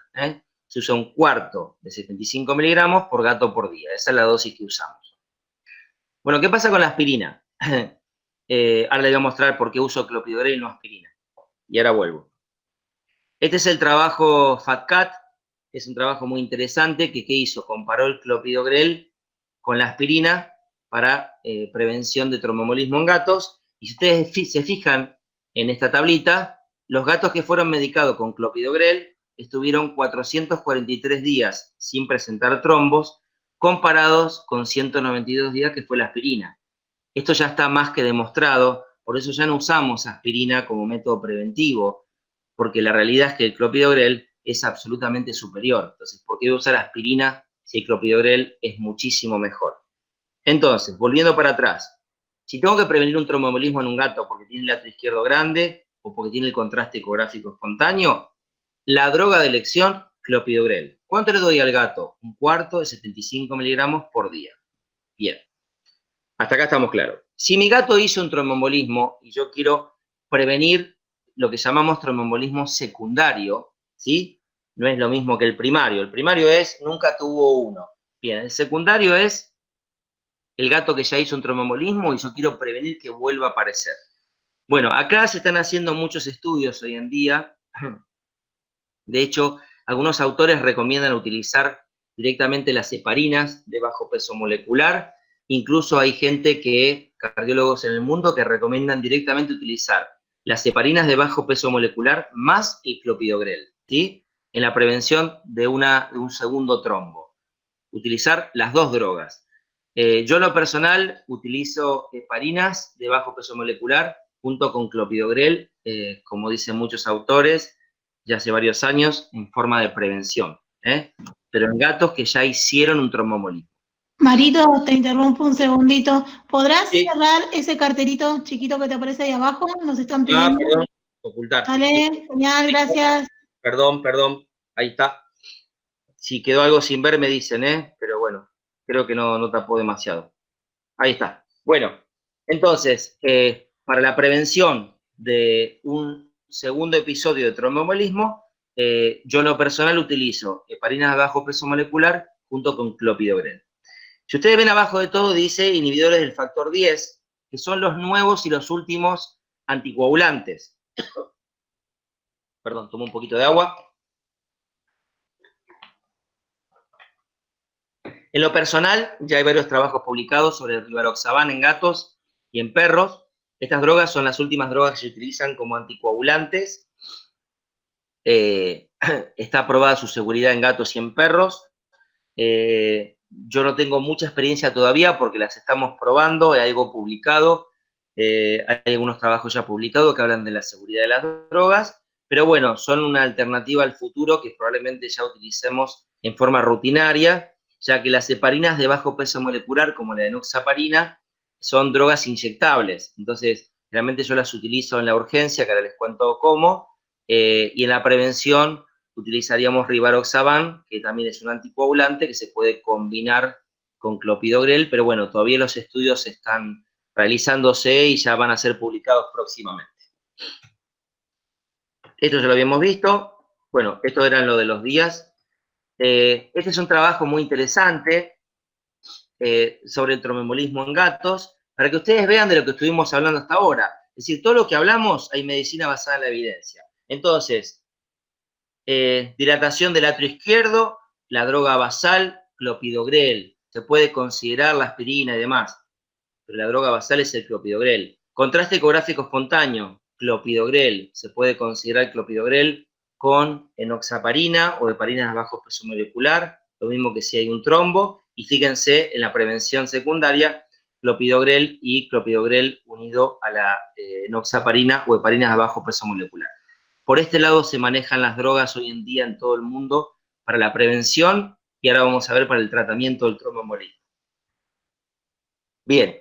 Speaker 3: Se usa un cuarto de 75 miligramos por gato por día. Esa es la dosis que usamos. Bueno, ¿qué pasa con la aspirina? Ahora les voy a mostrar por qué uso clopidogrel y no aspirina. Y ahora vuelvo. Este es el trabajo FATCAT. Es un trabajo muy interesante que ¿qué hizo? Comparó el clopidogrel con la aspirina para prevención de tromboembolismo en gatos. Y si ustedes se fijan en esta tablita, los gatos que fueron medicados con clopidogrel estuvieron 443 días sin presentar trombos, comparados con 192 días que fue la aspirina. Esto ya está más que demostrado, por eso ya no usamos aspirina como método preventivo, porque la realidad es que el clopidogrel es absolutamente superior. Entonces, ¿por qué usar aspirina si el clopidogrel es muchísimo mejor? Entonces, volviendo para atrás, si tengo que prevenir un tromboembolismo en un gato porque tiene el atrio izquierdo grande o porque tiene el contraste ecográfico espontáneo, la droga de elección, clopidogrel. ¿Cuánto le doy al gato? Un cuarto de 75 miligramos por día. Bien. Hasta acá estamos claros. Si mi gato hizo un tromboembolismo y yo quiero prevenir lo que llamamos tromboembolismo secundario, ¿sí? No es lo mismo que el primario. El primario es, nunca tuvo uno. Bien, el secundario es el gato que ya hizo un tromboembolismo y yo quiero prevenir que vuelva a aparecer. Bueno, acá se están haciendo muchos estudios hoy en día. De hecho, algunos autores recomiendan utilizar directamente las heparinas de bajo peso molecular. Incluso hay cardiólogos en el mundo, que recomiendan directamente utilizar las heparinas de bajo peso molecular más el clopidogrel, ¿sí? En la prevención de un segundo trombo. Utilizar las dos drogas. Yo en lo personal utilizo heparinas de bajo peso molecular junto con clopidogrel, como dicen muchos autores, ya hace varios años, en forma de prevención. Pero en gatos que ya hicieron un tromboembolismo.
Speaker 2: Marito, te interrumpo un segundito. ¿Podrás cerrar ese cartelito chiquito que te aparece ahí abajo? Nos están pidiendo.
Speaker 3: Perdón, ocultar.
Speaker 2: Dale, genial, gracias.
Speaker 3: Perdón, ahí está. Si quedó algo sin ver me dicen, pero bueno, creo que no tapó demasiado. Ahí está. Bueno, entonces, para la prevención de un segundo episodio de tromboembolismo, yo en lo personal utilizo heparinas de bajo peso molecular junto con clopidogrel. Si ustedes ven abajo de todo, dice inhibidores del factor 10, que son los nuevos y los últimos anticoagulantes. Perdón, tomo un poquito de agua. En lo personal, ya hay varios trabajos publicados sobre el rivaroxaban en gatos y en perros. Estas drogas son las últimas drogas que se utilizan como anticoagulantes. Está aprobada su seguridad en gatos y en perros. Yo no tengo mucha experiencia todavía porque las estamos probando, hay algo publicado, hay algunos trabajos ya publicados que hablan de la seguridad de las drogas, pero bueno, son una alternativa al futuro que probablemente ya utilicemos en forma rutinaria, ya que las heparinas de bajo peso molecular, como la enoxaparina, son drogas inyectables. Entonces, realmente yo las utilizo en la urgencia, que ahora les cuento cómo, y en la prevención utilizaríamos rivaroxaban, que también es un anticoagulante que se puede combinar con clopidogrel, pero bueno, todavía los estudios están realizándose y ya van a ser publicados próximamente. Esto ya lo habíamos visto. Bueno, esto eran lo de los días. Este es un trabajo muy interesante sobre el tromboembolismo en gatos, para que ustedes vean de lo que estuvimos hablando hasta ahora. Es decir, todo lo que hablamos hay medicina basada en la evidencia. Entonces, dilatación del atrio izquierdo, la droga basal, clopidogrel. Se puede considerar la aspirina y demás, pero la droga basal es el clopidogrel. Contraste ecográfico espontáneo, clopidogrel. Se puede considerar clopidogrel con enoxaparina o heparinas de bajo peso molecular, lo mismo que si hay un trombo. Y fíjense en la prevención secundaria, clopidogrel y clopidogrel unido a la enoxaparina o heparinas de bajo peso molecular. Por este lado se manejan las drogas hoy en día en todo el mundo para la prevención y ahora vamos a ver para el tratamiento del tromboembolismo. Bien,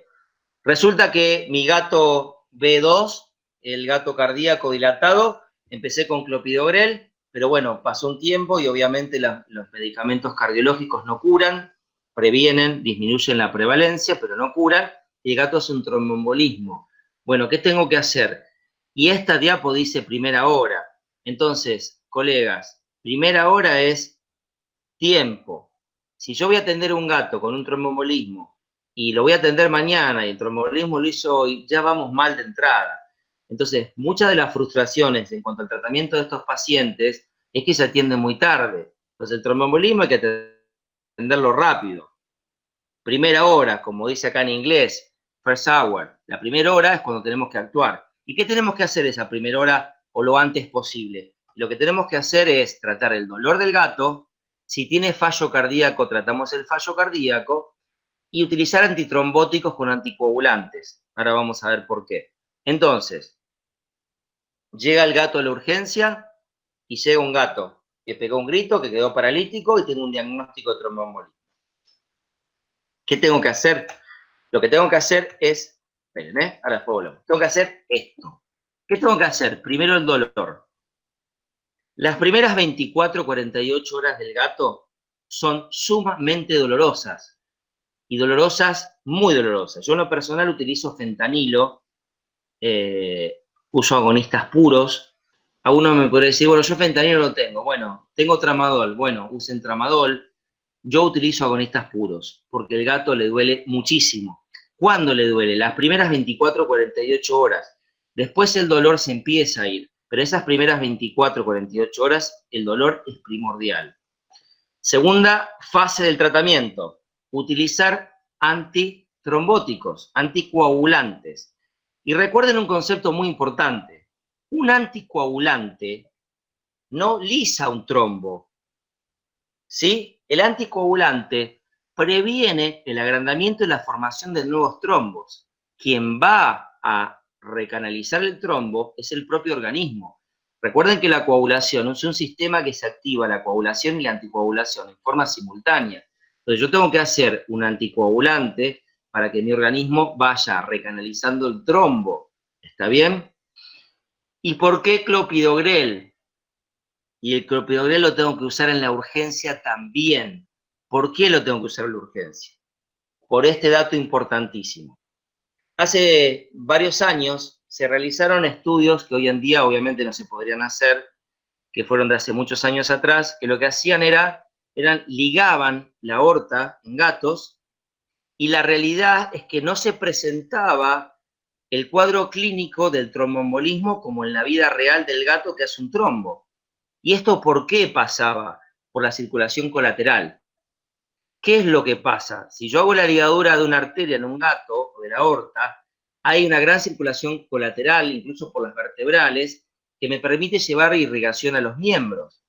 Speaker 3: resulta que mi gato B2, el gato cardíaco dilatado, empecé con clopidogrel, pero bueno, pasó un tiempo y obviamente los medicamentos cardiológicos no curan, previenen, disminuyen la prevalencia, pero no curan, y el gato hace un tromboembolismo. Bueno, ¿qué tengo que hacer? Y esta diapo dice primera hora. Entonces, colegas, primera hora es tiempo. Si yo voy a atender a un gato con un tromboembolismo y lo voy a atender mañana y el tromboembolismo lo hizo hoy, ya vamos mal de entrada. Entonces, muchas de las frustraciones en cuanto al tratamiento de estos pacientes es que se atienden muy tarde. Entonces, el tromboembolismo hay que atenderlo rápido. Primera hora, como dice acá en inglés, first hour. La primera hora es cuando tenemos que actuar. ¿Y qué tenemos que hacer esa primera hora o lo antes posible? Lo que tenemos que hacer es tratar el dolor del gato. Si tiene fallo cardíaco, tratamos el fallo cardíaco y utilizar antitrombóticos con anticoagulantes. Ahora vamos a ver por qué. Entonces, llega el gato a la urgencia y llega un gato que pegó un grito, que quedó paralítico y tiene un diagnóstico de tromboembolismo. ¿Qué tengo que hacer? Lo que tengo que hacer es, esperen, ahora después volvemos. Tengo que hacer esto. ¿Qué tengo que hacer? Primero el dolor. Las primeras 24, 48 horas del gato son sumamente dolorosas. Y dolorosas, muy dolorosas. Yo en lo personal utilizo fentanilo, uso agonistas puros. A uno me podría decir, bueno, yo fentanilo no tengo. Bueno, tengo tramadol. Bueno, usen tramadol. Yo utilizo agonistas puros, porque el gato le duele muchísimo. ¿Cuándo le duele? Las primeras 24, 48 horas. Después el dolor se empieza a ir, pero esas primeras 24, 48 horas, el dolor es primordial. Segunda fase del tratamiento, utilizar antitrombóticos, anticoagulantes. Y recuerden un concepto muy importante. Un anticoagulante no lisa un trombo, ¿sí? El anticoagulante previene el agrandamiento y la formación de nuevos trombos. Quien va a recanalizar el trombo es el propio organismo. Recuerden que la coagulación es un sistema que se activa la coagulación y la anticoagulación en forma simultánea. Entonces yo tengo que hacer un anticoagulante para que mi organismo vaya recanalizando el trombo. ¿Está bien? ¿Y por qué clopidogrel? Y el clopidogrel lo tengo que usar en la urgencia también. ¿Por qué lo tengo que usar en la urgencia? Por este dato importantísimo. Hace varios años se realizaron estudios que hoy en día obviamente no se podrían hacer, que fueron de hace muchos años atrás, que lo que hacían ligaban la aorta en gatos, y la realidad es que no se presentaba el cuadro clínico del tromboembolismo como en la vida real del gato que hace un trombo. ¿Y esto por qué pasaba? Por la circulación colateral. ¿Qué es lo que pasa? Si yo hago la ligadura de una arteria en un gato, o de la aorta, hay una gran circulación colateral, incluso por las vertebrales, que me permite llevar irrigación a los miembros.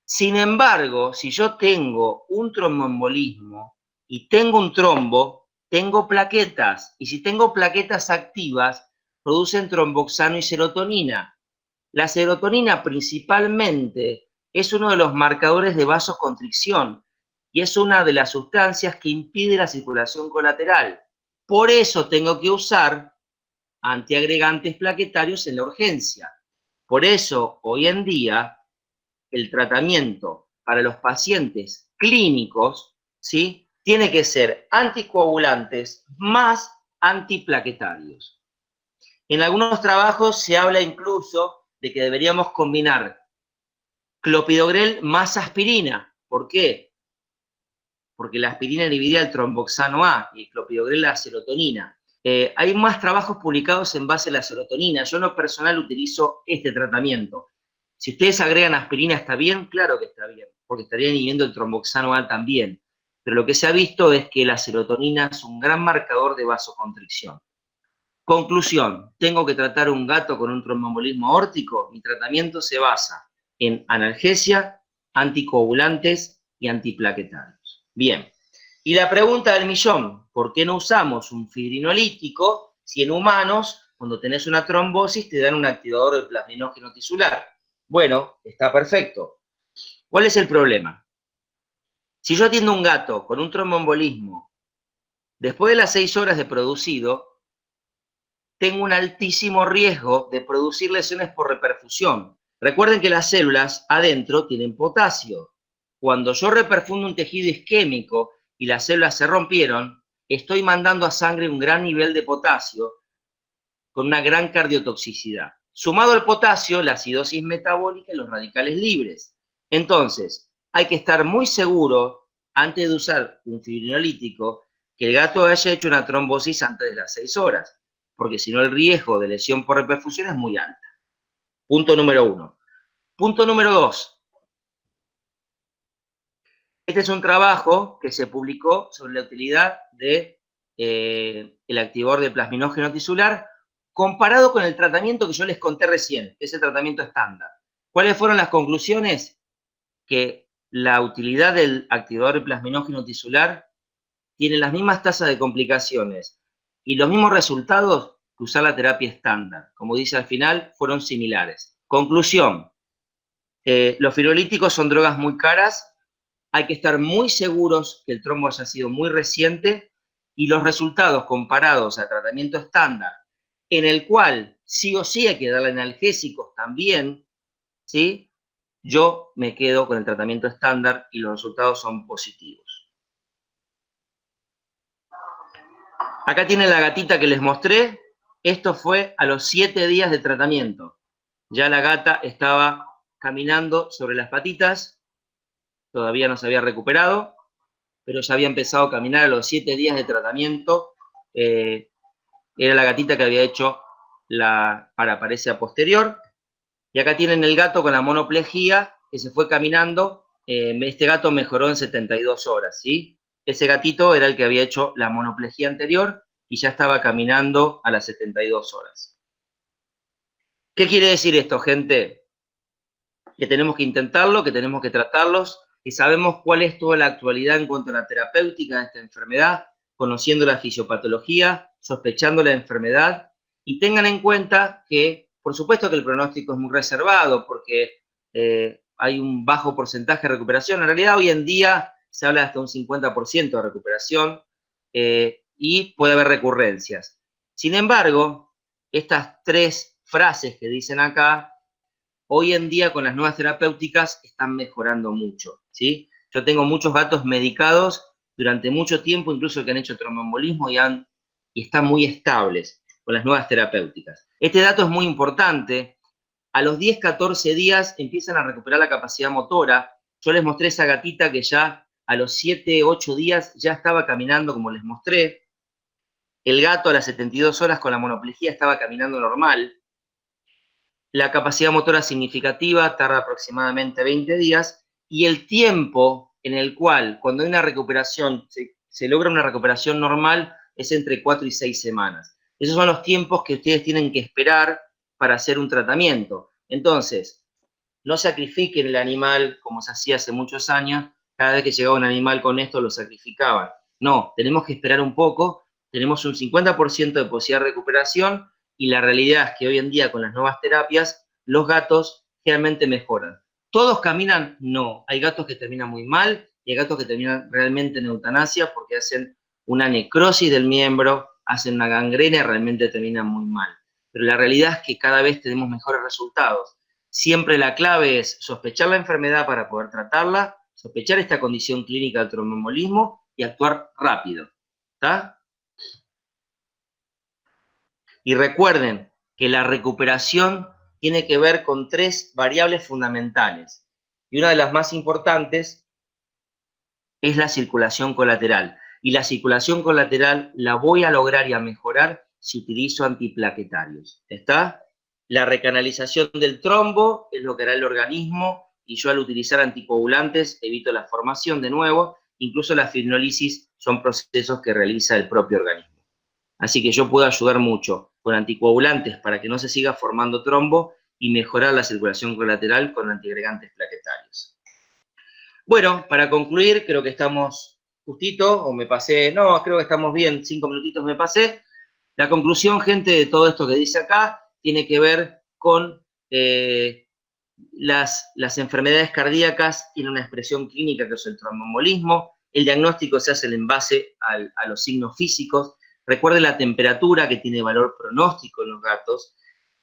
Speaker 3: Sin embargo, si yo tengo un tromboembolismo y tengo un trombo, tengo plaquetas. Y si tengo plaquetas activas, producen tromboxano y serotonina. La serotonina principalmente es uno de los marcadores de vasoconstricción y es una de las sustancias que impide la circulación colateral. Por eso tengo que usar antiagregantes plaquetarios en la urgencia. Por eso, hoy en día, el tratamiento para los pacientes clínicos, ¿sí?, tiene que ser anticoagulantes más antiplaquetarios. En algunos trabajos se habla incluso de que deberíamos combinar clopidogrel más aspirina. ¿Por qué? Porque la aspirina inhibiría el tromboxano A y el clopidogrel la serotonina. Hay más trabajos publicados en base a la serotonina. Yo en lo personal utilizo este tratamiento. Si ustedes agregan aspirina, ¿está bien? Claro que está bien, porque estaría inhibiendo el tromboxano A también. Pero lo que se ha visto es que la serotonina es un gran marcador de vasoconstricción. Conclusión, ¿tengo que tratar un gato con un tromboembolismo aórtico? Mi tratamiento se basa en analgesia, anticoagulantes y antiplaquetarios. Bien, y la pregunta del millón, ¿por qué no usamos un fibrinolítico si en humanos, cuando tenés una trombosis, te dan un activador del plasminógeno tisular? Bueno, está perfecto. ¿Cuál es el problema? Si yo atiendo un gato con un tromboembolismo, después de las 6 horas de producido, tengo un altísimo riesgo de producir lesiones por reperfusión. Recuerden que las células adentro tienen potasio. Cuando yo reperfundo un tejido isquémico y las células se rompieron, estoy mandando a sangre un gran nivel de potasio con una gran cardiotoxicidad. Sumado al potasio, la acidosis metabólica y los radicales libres. Entonces, hay que estar muy seguro, antes de usar un fibrinolítico, que el gato haya hecho una trombosis antes de las 6 horas, porque si no el riesgo de lesión por reperfusión es muy alto. Punto número 1. Punto número 2. Este es un trabajo que se publicó sobre la utilidad de el activador de plasminógeno tisular comparado con el tratamiento que yo les conté recién, que es el tratamiento estándar. ¿Cuáles fueron las conclusiones? Que la utilidad del activador de plasminógeno tisular tiene las mismas tasas de complicaciones y los mismos resultados que usar la terapia estándar. Como dice al final, fueron similares. Conclusión, los fibrinolíticos son drogas muy caras, hay que estar muy seguros que el trombo haya sido muy reciente y los resultados comparados al tratamiento estándar, en el cual sí o sí hay que darle analgésicos también, ¿sí? Yo me quedo con el tratamiento estándar y los resultados son positivos. Acá tienen la gatita que les mostré. Esto fue a los 7 días de tratamiento. Ya la gata estaba caminando sobre las patitas, todavía no se había recuperado, pero ya había empezado a caminar a los 7 días de tratamiento. Era la gatita que había hecho la paraparesia posterior. Y acá tienen el gato con la monoplejía, que se fue caminando. Este gato mejoró en 72 horas, ¿sí? Ese gatito era el que había hecho la monoplejía anterior y ya estaba caminando a las 72 horas. ¿Qué quiere decir esto, gente? Que tenemos que intentarlo, que tenemos que tratarlos, que sabemos cuál es toda la actualidad en cuanto a la terapéutica de esta enfermedad, conociendo la fisiopatología, sospechando la enfermedad, y tengan en cuenta que, por supuesto que el pronóstico es muy reservado, porque hay un bajo porcentaje de recuperación. En realidad, hoy en día se habla de hasta un 50% de recuperación, y puede haber recurrencias. Sin embargo, estas 3 frases que dicen acá, hoy en día con las nuevas terapéuticas están mejorando mucho, ¿sí? Yo tengo muchos gatos medicados durante mucho tiempo, incluso que han hecho tromboembolismo y están muy estables con las nuevas terapéuticas. Este dato es muy importante. A los 10, 14 días empiezan a recuperar la capacidad motora. Yo les mostré esa gatita que ya a los 7, 8 días ya estaba caminando como les mostré. El gato a las 72 horas con la monoplejía estaba caminando normal. La capacidad motora significativa tarda aproximadamente 20 días y el tiempo en el cual, cuando hay una recuperación, se logra una recuperación normal, es entre 4 y 6 semanas. Esos son los tiempos que ustedes tienen que esperar para hacer un tratamiento. Entonces, no sacrifiquen el animal como se hacía hace muchos años. Cada vez que llegaba un animal con esto, lo sacrificaban. No, tenemos que esperar un poco. Tenemos un 50% de posibilidad de recuperación y la realidad es que hoy en día con las nuevas terapias, los gatos realmente mejoran. ¿Todos caminan? No. Hay gatos que terminan muy mal y hay gatos que terminan realmente en eutanasia porque hacen una necrosis del miembro, hacen una gangrena y realmente terminan muy mal. Pero la realidad es que cada vez tenemos mejores resultados. Siempre la clave es sospechar la enfermedad para poder tratarla, sospechar esta condición clínica del tromboembolismo y actuar rápido. ¿Está? Y recuerden que la recuperación tiene que ver con 3 variables fundamentales. Y una de las más importantes es la circulación colateral. Y la circulación colateral la voy a lograr y a mejorar si utilizo antiplaquetarios. ¿Está? La recanalización del trombo es lo que hará el organismo, y yo al utilizar anticoagulantes evito la formación de nuevo. Incluso la fibrinólisis son procesos que realiza el propio organismo. Así que yo puedo ayudar mucho con anticoagulantes para que no se siga formando trombo y mejorar la circulación colateral con antiagregantes plaquetarios. Bueno, para concluir, creo que estamos justito, o me pasé, no, creo que estamos bien, 5 minutitos me pasé. La conclusión, gente, de todo esto que dice acá, tiene que ver con las enfermedades cardíacas. Tienen una expresión clínica que es el tromboembolismo. El diagnóstico se hace en base a los signos físicos. Recuerden la temperatura, que tiene valor pronóstico en los gatos.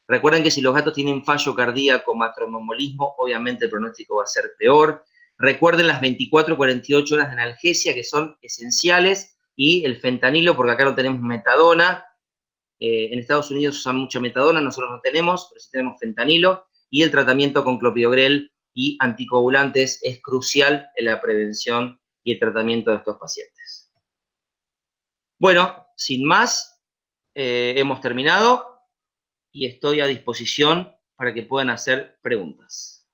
Speaker 3: Recuerden que si los gatos tienen fallo cardíaco más tromboembolismo, obviamente el pronóstico va a ser peor. Recuerden las 24 48 horas de analgesia, que son esenciales, y el fentanilo, porque acá no tenemos metadona. En Estados Unidos usan mucha metadona, nosotros no tenemos, pero sí tenemos fentanilo. Y el tratamiento con clopidogrel y anticoagulantes es crucial en la prevención y el tratamiento de estos pacientes. Bueno, sin más, hemos terminado y estoy a disposición para que puedan hacer preguntas.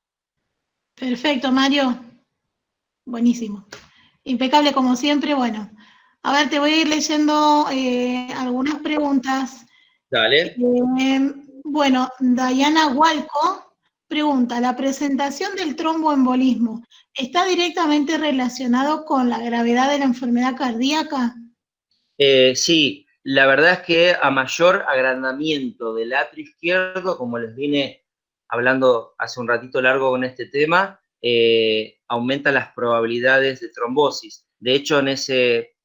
Speaker 2: Perfecto, Mario. Buenísimo. Impecable como siempre. Bueno, a ver, te voy a ir leyendo algunas preguntas.
Speaker 3: Dale.
Speaker 2: Bueno, Dayana Hualco pregunta, ¿la presentación del tromboembolismo está directamente relacionado con la gravedad de la enfermedad cardíaca?
Speaker 3: Sí, la verdad es que a mayor agrandamiento del atrio izquierdo, como les vine hablando hace un ratito largo con este tema, aumenta las probabilidades de trombosis. De hecho, en ese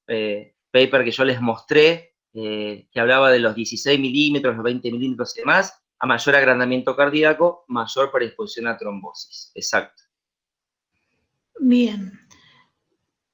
Speaker 3: paper que yo les mostré, que hablaba de los 16 milímetros, los 20 milímetros y demás, a mayor agrandamiento cardíaco, mayor predisposición a trombosis. Exacto.
Speaker 2: Bien.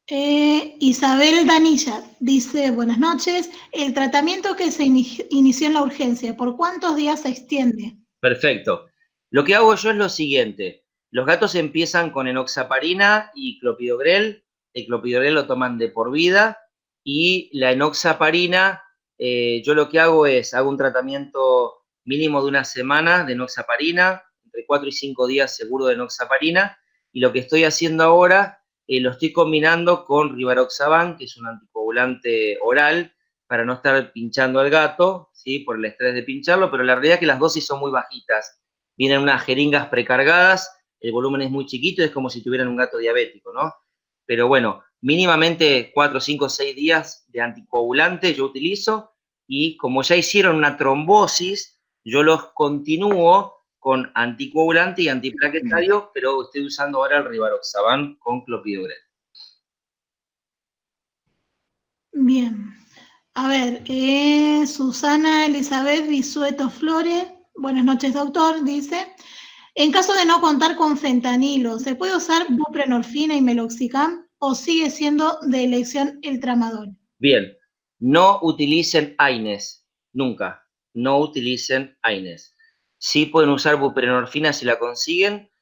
Speaker 2: Isabel Danilla dice, buenas noches, el tratamiento que se inició en la urgencia, ¿por cuántos días se extiende?
Speaker 3: Perfecto. Lo que hago yo es lo siguiente. Los gatos empiezan con enoxaparina y clopidogrel. El clopidogrel lo toman de por vida, y la enoxaparina, yo lo que hago es, hago un tratamiento mínimo de 1 semana de enoxaparina, entre 4 y 5 días seguro de enoxaparina, y lo que estoy haciendo ahora, lo estoy combinando con rivaroxaban, que es un anticoagulante oral, para no estar pinchando al gato, ¿sí? Por el estrés de pincharlo, pero la realidad es que las dosis son muy bajitas. Vienen unas jeringas precargadas, el volumen es muy chiquito, es como si tuvieran un gato diabético, ¿no? Pero bueno, mínimamente 4, 5, 6 días de anticoagulante yo utilizo, y como ya hicieron una trombosis, yo los continúo con anticoagulante y antiplaquetario, pero estoy usando ahora el rivaroxaban con clopidogrel.
Speaker 2: Bien. A ver, Susana Elizabeth Bisueto Flores, buenas noches, doctor, dice, en caso de no contar con fentanilo, ¿se puede usar buprenorfina y meloxicam o sigue siendo de elección el tramadol?
Speaker 3: Bien, no utilicen AINES, nunca, no utilicen AINES. Sí pueden usar buprenorfina si la consiguen.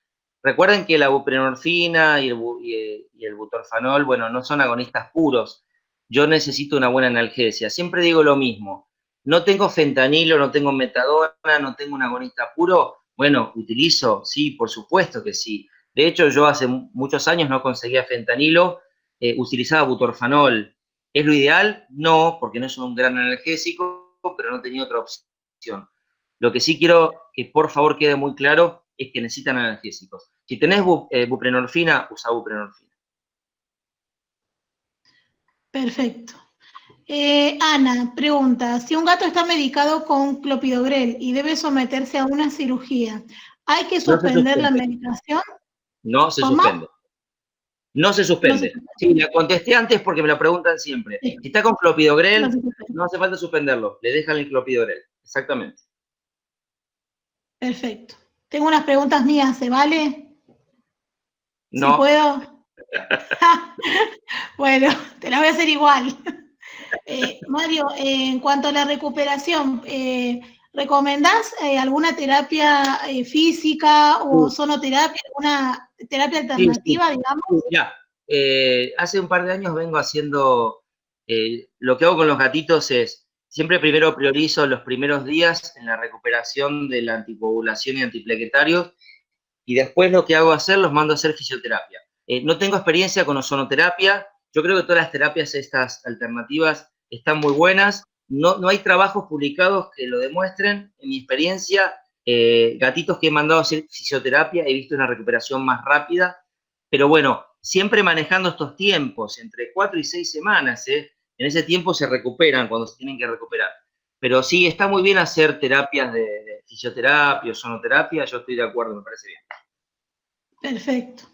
Speaker 3: Recuerden que la buprenorfina y el butorfanol, bueno, no son agonistas puros. Yo necesito una buena analgesia. Siempre digo lo mismo. No tengo fentanilo, no tengo metadona, no tengo un agonista puro. Bueno, ¿utilizo? Sí, por supuesto que sí. De hecho, yo hace muchos años no conseguía fentanilo, utilizaba butorfanol. ¿Es lo ideal? No, porque no es un gran analgésico, pero no tenía otra opción. Lo que sí quiero que por favor quede muy claro es que necesitan analgésicos. Si tenés buprenorfina, usa buprenorfina.
Speaker 2: Perfecto. Ana pregunta, si un gato está medicado con clopidogrel y debe someterse a una cirugía, ¿hay que suspender la medicación?
Speaker 3: No se suspende. No se suspende. Sí, la contesté antes porque me la preguntan siempre. Sí. Si está con clopidogrel, no hace falta suspenderlo. Le dejan el clopidogrel. Exactamente.
Speaker 2: Perfecto. Tengo unas preguntas mías, ¿se vale?
Speaker 3: No.
Speaker 2: ¿Sí puedo? Bueno, te las voy a hacer igual. Mario, en cuanto a la recuperación, ¿recomendás alguna terapia física o sonoterapia, alguna terapia alternativa, digamos?
Speaker 3: Mirá, hace un par de años vengo haciendo, lo que hago con los gatitos es, siempre primero priorizo los primeros días en la recuperación de la anticoagulación y antiplaquetarios, y después lo que hago hacer, los mando a hacer fisioterapia. No tengo experiencia con ozonoterapia, yo creo que todas las terapias estas alternativas están muy buenas, no hay trabajos publicados que lo demuestren. En mi experiencia, gatitos que he mandado a hacer fisioterapia he visto una recuperación más rápida, pero bueno, siempre manejando estos tiempos, entre 4 y 6 semanas, en ese tiempo se recuperan cuando se tienen que recuperar. Pero sí, está muy bien hacer terapias de fisioterapia o sonoterapia, yo estoy de acuerdo, me parece bien.
Speaker 2: Perfecto.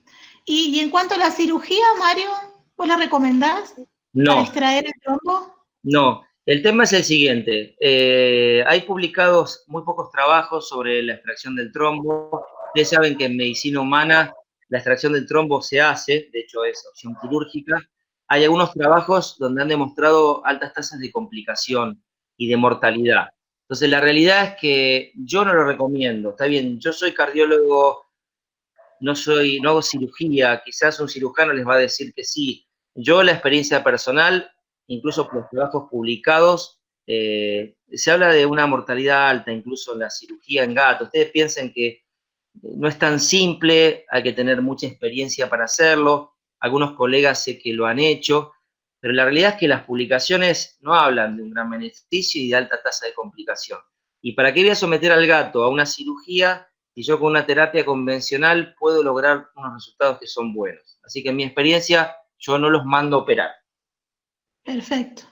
Speaker 2: Y en cuanto a la cirugía, Mario, ¿vos la recomendás
Speaker 3: No.
Speaker 2: para extraer el trombo?
Speaker 3: No, el tema es el siguiente. Hay publicados muy pocos trabajos sobre la extracción del trombo. Ustedes saben que en medicina humana la extracción del trombo se hace, de hecho es opción quirúrgica. Hay algunos trabajos donde han demostrado altas tasas de complicación y de mortalidad. Entonces, la realidad es que yo no lo recomiendo. Está bien, yo soy cardiólogo, no hago cirugía, quizás un cirujano les va a decir que sí. Yo, la experiencia personal, incluso por los trabajos publicados, se habla de una mortalidad alta, incluso en la cirugía en gatos. Ustedes piensen que no es tan simple, hay que tener mucha experiencia para hacerlo. Algunos colegas sé que lo han hecho, pero la realidad es que las publicaciones no hablan de un gran beneficio y de alta tasa de complicación. ¿Y para qué voy a someter al gato a una cirugía si yo con una terapia convencional puedo lograr unos resultados que son buenos? Así que en mi experiencia, yo no los mando a operar.
Speaker 2: Perfecto.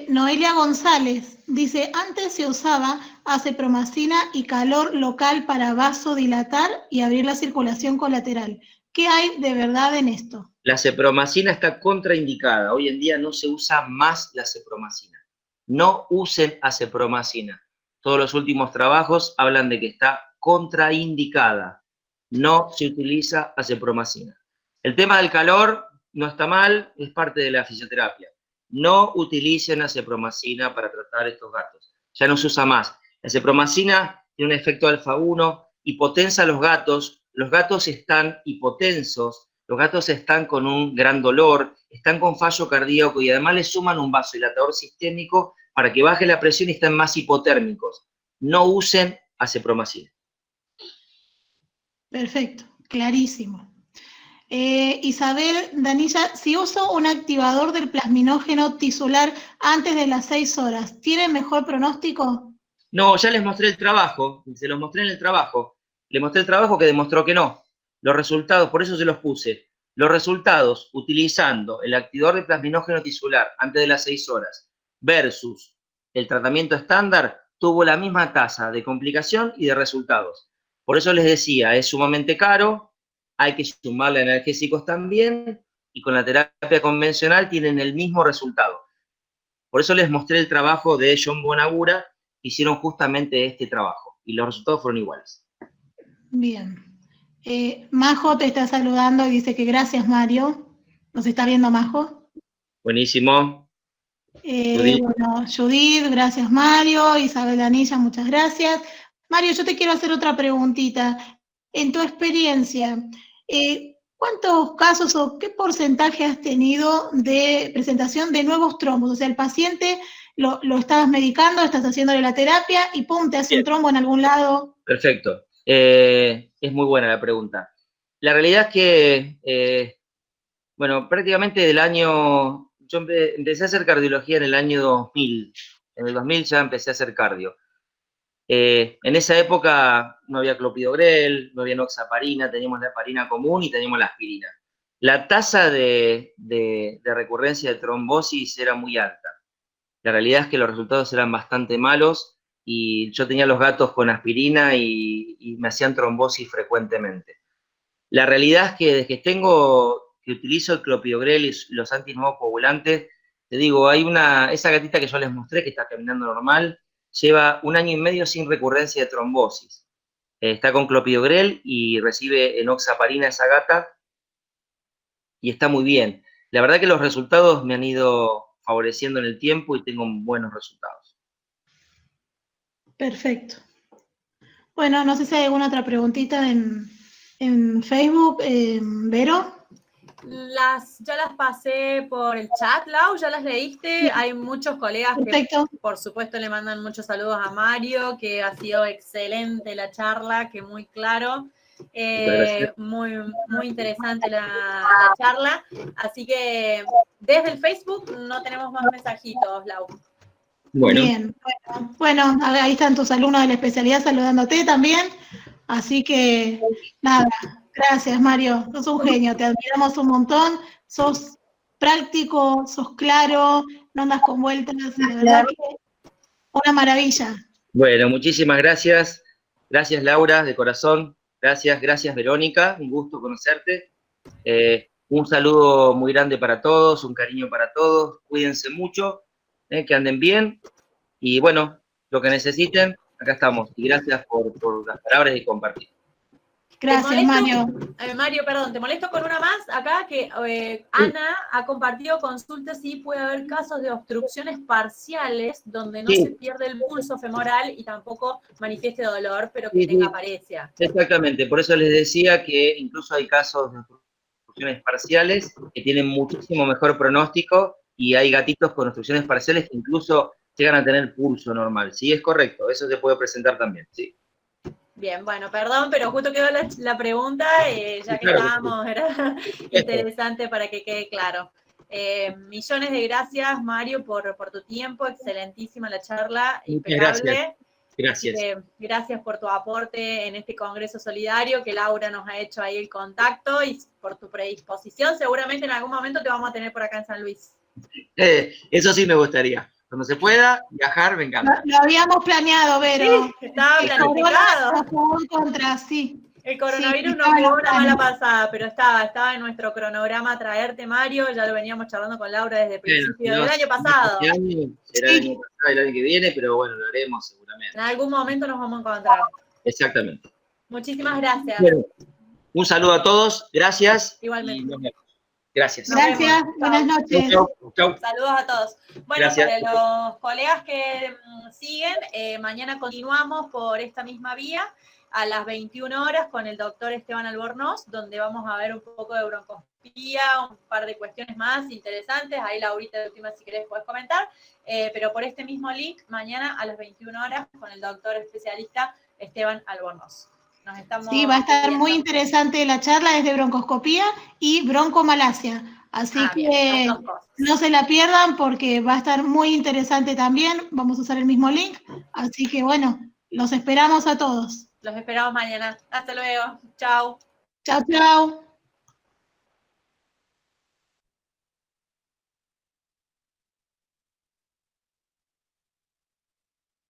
Speaker 2: Noelia González dice, antes se usaba acepromacina y calor local para vasodilatar y abrir la circulación colateral. ¿Qué hay de verdad en esto?
Speaker 3: La acepromacina está contraindicada. Hoy en día no se usa más la acepromacina. No usen acepromacina. Todos los últimos trabajos hablan de que está contraindicada. No se utiliza acepromacina. El tema del calor no está mal, es parte de la fisioterapia. No utilicen acepromacina para tratar estos gatos. Ya no se usa más. La acepromacina tiene un efecto alfa-1, hipotensa a los gatos. Los gatos están hipotensos, los gatos están con un gran dolor, están con fallo cardíaco y además le suman un vasodilatador sistémico para que baje la presión y estén más hipotérmicos. No usen acepromacina.
Speaker 2: Perfecto, clarísimo. Isabel Danilla, si uso un activador del plasminógeno tisular antes de las 6 horas, ¿tiene mejor pronóstico?
Speaker 3: No, ya les mostré el trabajo, se los mostré en el trabajo. Les mostré el trabajo que demostró que no. Los resultados, por eso se los puse. Los resultados utilizando el activador de plasminógeno tisular antes de las 6 horas versus el tratamiento estándar tuvo la misma tasa de complicación y de resultados. Por eso les decía, es sumamente caro, hay que sumarle analgésicos también, y con la terapia convencional tienen el mismo resultado. Por eso les mostré el trabajo de John Bonagura, que hicieron justamente este trabajo, y los resultados fueron iguales.
Speaker 2: Bien. Majo te está saludando y dice que gracias, Mario. ¿Nos está viendo, Majo?
Speaker 3: Buenísimo.
Speaker 2: Bueno, Judith, gracias, Mario. Isabel Danilla, muchas gracias. Mario, yo te quiero hacer otra preguntita. En tu experiencia, ¿cuántos casos o qué porcentaje has tenido de presentación de nuevos trombos? O sea, el paciente lo estabas medicando, estás haciéndole la terapia y ¡pum!, te hace un trombo en algún lado.
Speaker 3: Perfecto. Es muy buena la pregunta. La realidad es que, bueno, prácticamente del año, yo empecé a hacer cardiología en el año 2000. En el 2000 ya empecé a hacer cardio. En esa época no había clopidogrel, no había enoxaparina, teníamos la heparina común y teníamos la aspirina. La tasa de recurrencia de trombosis era muy alta. La realidad es que los resultados eran bastante malos y yo tenía los gatos con aspirina y me hacían trombosis frecuentemente. La realidad es que desde que utilizo el clopidogrel y los antinuocoagulantes, te digo, hay esa gatita que yo les mostré que está caminando normal, lleva 1 año y medio sin recurrencia de trombosis. Está con clopidogrel y recibe enoxaparina esa gata y está muy bien. La verdad que los resultados me han ido favoreciendo en el tiempo y tengo buenos resultados.
Speaker 2: Perfecto. Bueno, no sé si hay alguna otra preguntita en Facebook. Vero.
Speaker 1: Ya las pasé por el chat, Lau, ¿ya las leíste?
Speaker 2: Sí.
Speaker 1: Hay muchos colegas
Speaker 2: Perfecto.
Speaker 1: que, por supuesto, le mandan muchos saludos a Mario, que ha sido excelente la charla, que muy claro, muy, muy interesante la charla. Así que desde el Facebook no tenemos más mensajitos, Lau.
Speaker 3: Bueno.
Speaker 2: Bien, bueno, ahí están tus alumnos de la especialidad saludándote también. Así que, nada, gracias, Mario. Sos un genio, te admiramos un montón. Sos práctico, sos claro, no andas con vueltas, la verdad que una maravilla.
Speaker 3: Bueno, muchísimas gracias. Gracias, Laura, de corazón. Gracias, Verónica. Un gusto conocerte. Un saludo muy grande para todos, un cariño para todos. Cuídense mucho, que anden bien. Y bueno, lo que necesiten, acá estamos. Y gracias por las palabras y compartir.
Speaker 2: Gracias, Mario.
Speaker 1: Mario, perdón, te molesto con una más acá, que Ana ha compartido consultas y puede haber casos de obstrucciones parciales donde no se pierde el pulso femoral y tampoco manifieste dolor, pero que tenga paresia.
Speaker 3: Exactamente, por eso les decía que incluso hay casos de obstrucciones parciales que tienen muchísimo mejor pronóstico y hay gatitos con obstrucciones parciales que incluso llegan a tener pulso normal. Sí, es correcto, eso se puede presentar también, sí.
Speaker 1: Bien, bueno, perdón, pero justo quedó la pregunta, ya que estábamos, era interesante para que quede claro. Millones de gracias, Mario, por tu tiempo, excelentísima la charla, impecable.
Speaker 3: Gracias.
Speaker 1: Así que gracias por tu aporte en este Congreso Solidario, que Laura nos ha hecho ahí el contacto y por tu predisposición. Seguramente en algún momento te vamos a tener por acá en San Luis.
Speaker 3: Eso sí me gustaría. Cuando se pueda viajar, me encanta.
Speaker 2: Lo habíamos planeado, Vero.
Speaker 1: Sí, estaba planificado.
Speaker 2: Sí.
Speaker 1: El coronavirus nos jugó una mala pasada, pero estaba en nuestro cronograma traerte, Mario. Ya lo veníamos charlando con Laura desde el principio del año pasado.
Speaker 3: Será el año pasado, el año que viene, pero bueno, lo haremos seguramente.
Speaker 1: En algún momento nos vamos a encontrar.
Speaker 3: Exactamente.
Speaker 1: Muchísimas gracias.
Speaker 3: Bueno, un saludo a todos, gracias.
Speaker 1: Igualmente.
Speaker 3: Gracias.
Speaker 2: Gracias, buenas noches.
Speaker 3: Chau.
Speaker 1: Saludos a todos. Bueno,
Speaker 3: Gracias.
Speaker 1: para los colegas que siguen, mañana continuamos por esta misma vía a las 21 horas con el doctor Esteban Albornoz, donde vamos a ver un poco de broncoscopía, un par de cuestiones más interesantes. Ahí, Laurita, de última, si querés, podés comentar. Pero por este mismo link, mañana a las 21 horas con el doctor especialista Esteban Albornoz.
Speaker 2: Sí, va a estar muy interesante la charla desde broncoscopía y broncomalacia. Así que no se la pierdan porque va a estar muy interesante también. Vamos a usar el mismo link. Así que bueno, los esperamos a todos.
Speaker 1: Los esperamos mañana. Hasta luego. Chau.
Speaker 2: Chau, chau.